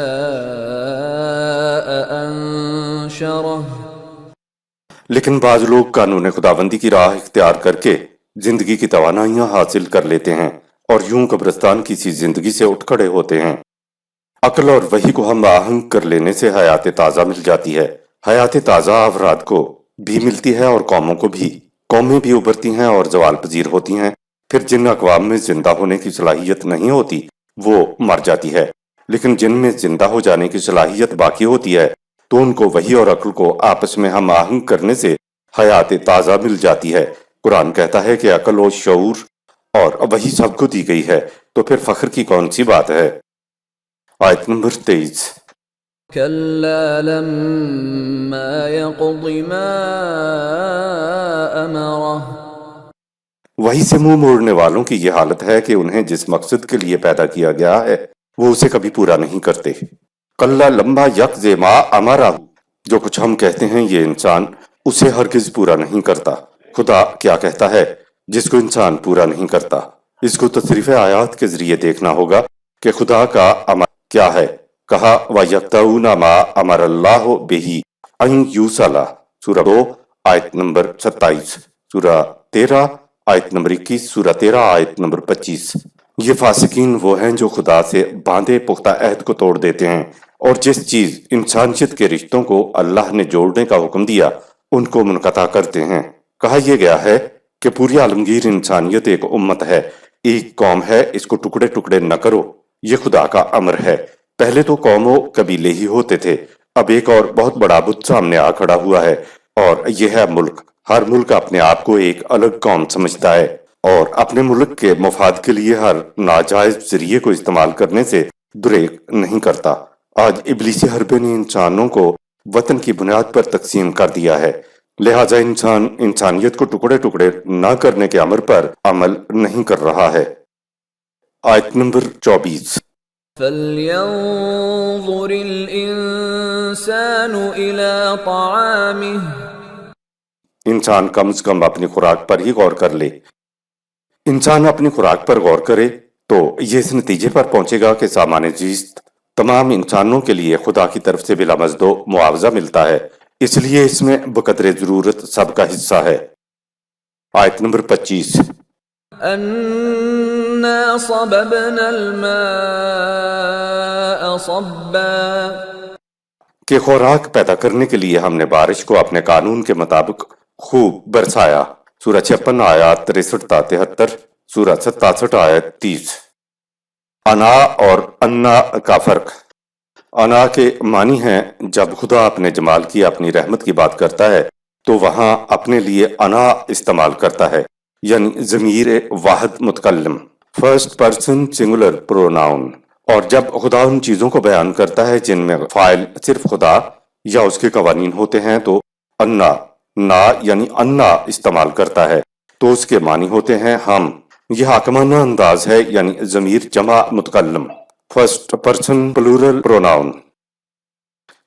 انشرہ، لیکن بعض لوگ قانون خداوندی کی راہ اختیار کر کے زندگی کی توانائیاں حاصل کر لیتے ہیں اور یوں قبرستان کی سی زندگی سے اٹھ کھڑے ہوتے ہیں۔ عقل اور وحی کو ہم آہنگ کر لینے سے حیات تازہ مل جاتی ہے۔ حیات تازہ افراد کو بھی ملتی ہے اور قوموں کو بھی۔ قومیں بھی ابھرتی ہیں اور زوال پذیر ہوتی ہیں۔ پھر جن اقوام میں زندہ ہونے کی صلاحیت نہیں ہوتی وہ مر جاتی ہے، لیکن جن میں زندہ ہو جانے کی صلاحیت باقی ہوتی ہے تو ان کو وحی اور عقل کو آپس میں ہم آہنگ کرنے سے حیات تازہ مل جاتی ہے۔ قرآن کہتا ہے کہ عقل و شعور اور وحی سب کو دی گئی ہے، تو پھر فخر کی کون سی بات ہے؟ آیت نمبر 23۔ کلا لما یقض ما امرہ، وحی سے منہ موڑنے والوں کی یہ حالت ہے کہ انہیں جس مقصد کے لیے پیدا کیا گیا ہے وہ اسے کبھی پورا نہیں کرتے۔ کلا لما یقض ما امرہ، جو کچھ ہم کہتے ہیں یہ انسان اسے ہرگز پورا نہیں کرتا۔ خدا کیا کہتا ہے جس کو انسان پورا نہیں کرتا؟ اس کو تصریف آیات کے ذریعے دیکھنا ہوگا کہ خدا کا امر کیا ہے۔ کہا وَيَقْطَعُونَ مَا أَمَرَ اللَّهُ بِهِ أَن يُوصَلَ، سورہ 2 آیت نمبر 27، سورہ 13 آیت نمبر 21، سورہ 13 آیت نمبر 25۔ یہ فاسقین وہ ہیں جو خدا سے باندھے پختہ عہد کو توڑ دیتے ہیں اور جس چیز انسانیت کے رشتوں کو اللہ نے جوڑنے کا حکم دیا ان کو منقطع کرتے ہیں۔ کہا یہ گیا ہے کہ پوری عالمگیر انسانیت ایک امت ہے، ایک قوم ہے، اس کو ٹکڑے ٹکڑے نہ کرو، یہ خدا کا امر ہے۔ پہلے تو قوموں قبیلے ہی ہوتے تھے، اب ایک اور بہت بڑا بت سامنے آ کھڑا ہوا ہے اور یہ ہے ملک۔ ہر ملک اپنے آپ کو ایک الگ قوم سمجھتا ہے اور اپنے ملک کے مفاد کے لیے ہر ناجائز ذریعے کو استعمال کرنے سے دریغ نہیں کرتا۔ آج ابلیسی حربے نے انسانوں کو وطن کی بنیاد پر تقسیم کر دیا ہے، لہٰذا انسان انسانیت کو ٹکڑے ٹکڑے نہ کرنے کے امر پر عمل نہیں کر رہا ہے۔ آیت نمبر 24۔ فَلْيَنظُرِ الْإِنسَانُ إِلَىٰ طَعَامِهِ، انسان کم از کم اپنی خوراک پر ہی غور کر لے۔ انسان اپنی خوراک پر غور کرے تو یہ اس نتیجے پر پہنچے گا کہ سامان زیست تمام انسانوں کے لیے خدا کی طرف سے بلا مزد و معاوضہ ملتا ہے، اس لیے اس میں بقدر ضرورت سب کا حصہ ہے۔ آیت نمبر 25۔ أَنَّا صَبَبْنَا الْمَاءَ صَبًّا، کہ خوراک پیدا کرنے کے لیے ہم نے بارش کو اپنے قانون کے مطابق خوب برسایا، سورہ 56 آیات 63 تا 73، سورہ 67 آیت 30۔ انا اور انا کا فرق۔ انا کے معنی ہیں جب خدا اپنے جمال کی اپنی رحمت کی بات کرتا ہے تو وہاں اپنے لیے انا استعمال کرتا ہے، یعنی ضمیر واحد متکلم۔ فرسٹ پرسن سنگولر پروناؤن، اور جب خدا ان چیزوں کو بیان کرتا ہے جن میں فاعل صرف خدا یا اس کے قوانین ہوتے ہیں تو انا، نا یعنی انا استعمال کرتا ہے، تو اس کے معنی ہوتے ہیں ہم۔ یہ حاکمانہ انداز ہے، یعنی ضمیر جمع متکلم، فرسٹ پرسن پلورل پروناؤن۔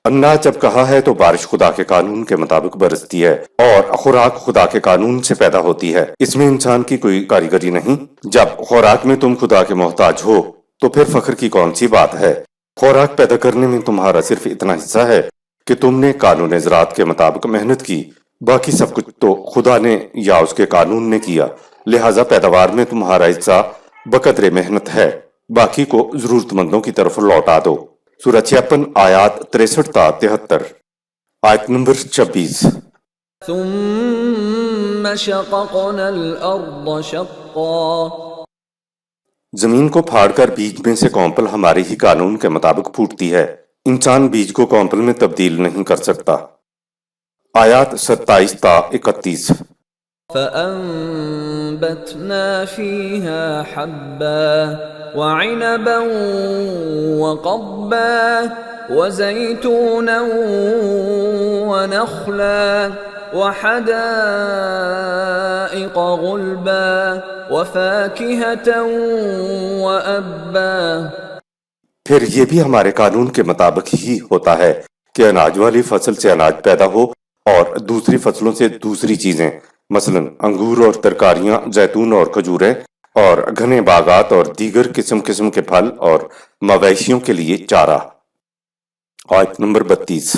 انا جب کہا ہے تو بارش خدا کے قانون کے مطابق برستی ہے اور خوراک خدا کے قانون سے پیدا ہوتی ہے، اس میں انسان کی کوئی کاریگری نہیں۔ جب خوراک میں تم خدا کے محتاج ہو تو پھر فخر کی کون سی بات ہے؟ خوراک پیدا کرنے میں تمہارا صرف اتنا حصہ ہے کہ تم نے قانون زراعت کے مطابق محنت کی، باقی سب کچھ تو خدا نے یا اس کے قانون نے کیا، لہٰذا پیداوار میں تمہارا حصہ بقدر محنت ہے، باقی کو ضرورت مندوں کی طرف لوٹا دو۔ سورہ 56 آیات 63 تا 73۔ آیت نمبر 26۔ ثم شققنا الأرض شقا، زمین کو پھاڑ کر بیج میں سے کونپل ہمارے ہی قانون کے مطابق پھوٹتی ہے، انسان بیج کو کونپل میں تبدیل نہیں کر سکتا۔ آیات 27 تا 31۔ فأنبتنا فيها حبا وعنبا وقضبا وزيتونا ونخلا وحدائق غلبا وفاكهة وأبا۔ پھر یہ بھی ہمارے قانون کے مطابق ہی ہوتا ہے کہ اناج والی فصل سے اناج پیدا ہو اور دوسری فصلوں سے دوسری چیزیں، مثلا انگور اور ترکاریاں، زیتون اور کھجوریں، اور گھنے باغات اور دیگر قسم قسم کے پھل اور مویشیوں کے لیے چارہ۔ آیت نمبر 32۔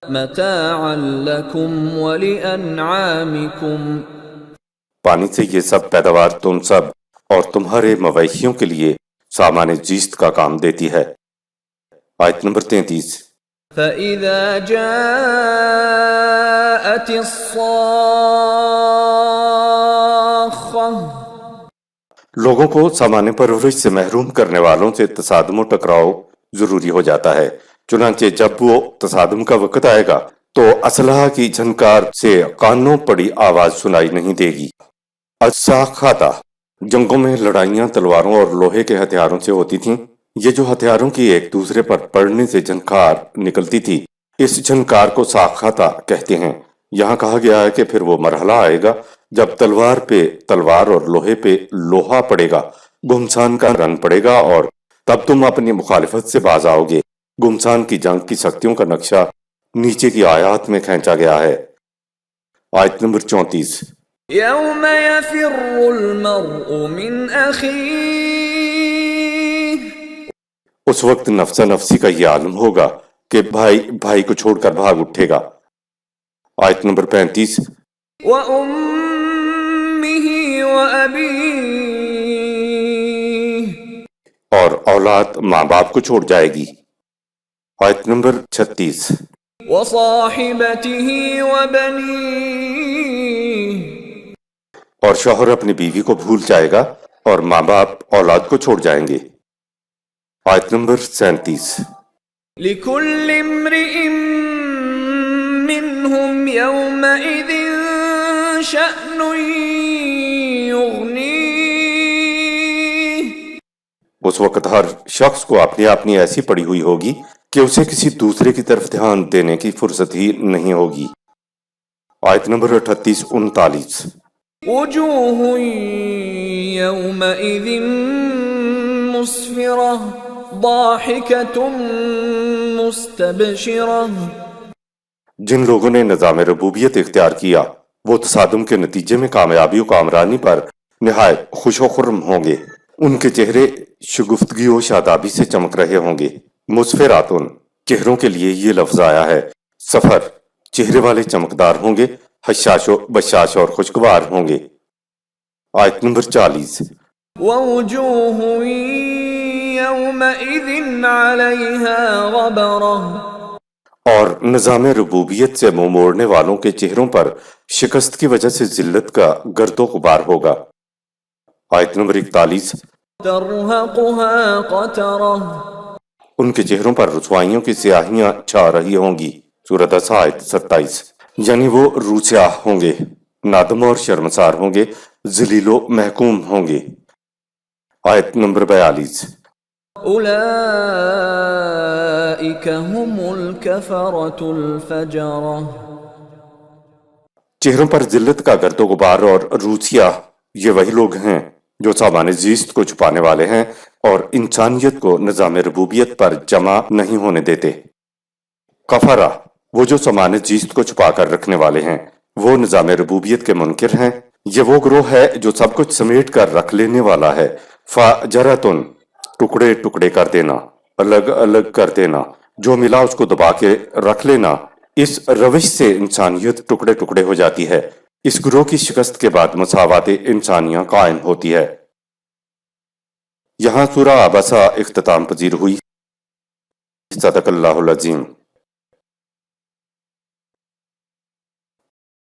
متاعا لکم ولانعامکم، پانی سے یہ سب پیداوار تم سب اور تمہارے مویشیوں کے لیے سامان زیست کا کام دیتی ہے۔ آیت نمبر 33۔ فَإِذَا جَاءَتِ الصَّاخَّةُ، لوگوں کو سامان پرورش سے محروم کرنے والوں سے تصادم و ٹکراؤ ضروری ہو جاتا ہے، چنانچہ جب وہ تصادم کا وقت آئے گا تو اسلحہ کی جھنکار سے کانوں پڑی آواز سنائی نہیں دے گی۔ الصاخہ، جنگوں میں لڑائیاں تلواروں اور لوہے کے ہتھیاروں سے ہوتی تھیں، یہ جو ہتھیاروں کی ایک دوسرے پر پڑنے سے جھنکار نکلتی تھی، اس جھنکار کو ساخہ کہتے ہیں۔ یہاں کہا گیا ہے کہ پھر وہ مرحلہ آئے گا جب تلوار پہ تلوار اور لوہے پہ لوہا پڑے گا، گھمسان کا رنگ پڑے گا، اور تب تم اپنی مخالفت سے باز آؤ گے۔ گھمسان کی جنگ کی سختیوں کا نقشہ نیچے کی آیات میں کھینچا گیا ہے۔ آیت نمبر 34۔ یوم یفر المرء من اخیہ، اس وقت نفسا نفسی کا یہ عالم ہوگا کہ بھائی بھائی کو چھوڑ کر بھاگ اٹھے گا۔ آیت نمبر 35۔ وَأُمِّهِ وَأَبِيهِ، اور اولاد ماں باپ کو چھوڑ جائے گی۔ آیت نمبر 36۔ وَصَاحِبَتِهِ وَبَنِيهِ، اور شوہر اپنی بیوی کو بھول جائے گا اور ماں باپ اولاد کو چھوڑ جائیں گے۔ آیت نمبر 37۔ لِكُلِّ امْرِئٍ مِّنْهُمْ يَوْمَئِذٍ شَأْنٌ يُغْنِيهِ، اس وقت ہر شخص کو اپنی اپنی ایسی پڑی ہوئی ہوگی کہ اسے کسی دوسرے کی طرف دھیان دینے کی فرصت ہی نہیں ہوگی۔ آیت نمبر 38-39۔ وجوه يومئذ مسفرة ضاحكة مستبشرة، جن لوگوں نے نظام ربوبیت اختیار کیا وہ تصادم کے نتیجے میں کامیابی و کامرانی پر نہایت خوش و خرم ہوں گے، ان کے چہرے شگفتگی و شادابی سے چمک رہے ہوں گے۔ مسفراتن، چہروں کے لیے یہ لفظ آیا ہے۔ سفر، چہرے والے چمکدار ہوں گے، حشاش و بشاش اور خوشگوار ہوں گے۔ آیت نمبر 40۔ ووجوه يومئذ عليها غبرة، اور نظام ربوبیت سے منہ موڑنے والوں کے چہروں پر شکست کی وجہ سے ذلت کا گرد و غبار ہوگا۔ آیت نمبر 41۔ ترهقها قترة، ان کے چہروں پر رسوائیوں کی سیاہیاں چھا رہی ہوں گی۔ سورۃ 10 آیت 27۔ یعنی وہ روسیاہ ہوں گے، نادم اور شرمسار ہوں گے، ذلیل و محکوم ہوں گے۔ آیت نمبر 42۔ أولئك هم الكفرة الفجرة چہروں پر ذلت کا گرد و غبار اور روسیا یہ وہی لوگ ہیں جو سامان زیست کو چھپانے والے ہیں اور انسانیت کو نظام ربوبیت پر جمع نہیں ہونے دیتے۔ کفرہ وہ جو سامان زیست کو چھپا کر رکھنے والے ہیں، وہ نظام ربوبیت کے منکر ہیں۔ یہ وہ گروہ ہے جو سب کچھ سمیٹ کر رکھ لینے والا ہے۔ فجرتن ٹکڑے ٹکڑے کر دینا، الگ الگ کر دینا، جو ملا اس کو دبا کے رکھ لینا۔ اس روش سے انسانیت ٹکڑے ٹکڑے ہو جاتی ہے۔ اس گروہ کی شکست کے بعد مساوات انسانیہ قائم ہوتی ہے۔ یہاں سورہ عبسہ اختتام پذیر ہوئی۔ صدق اللہ العظیم۔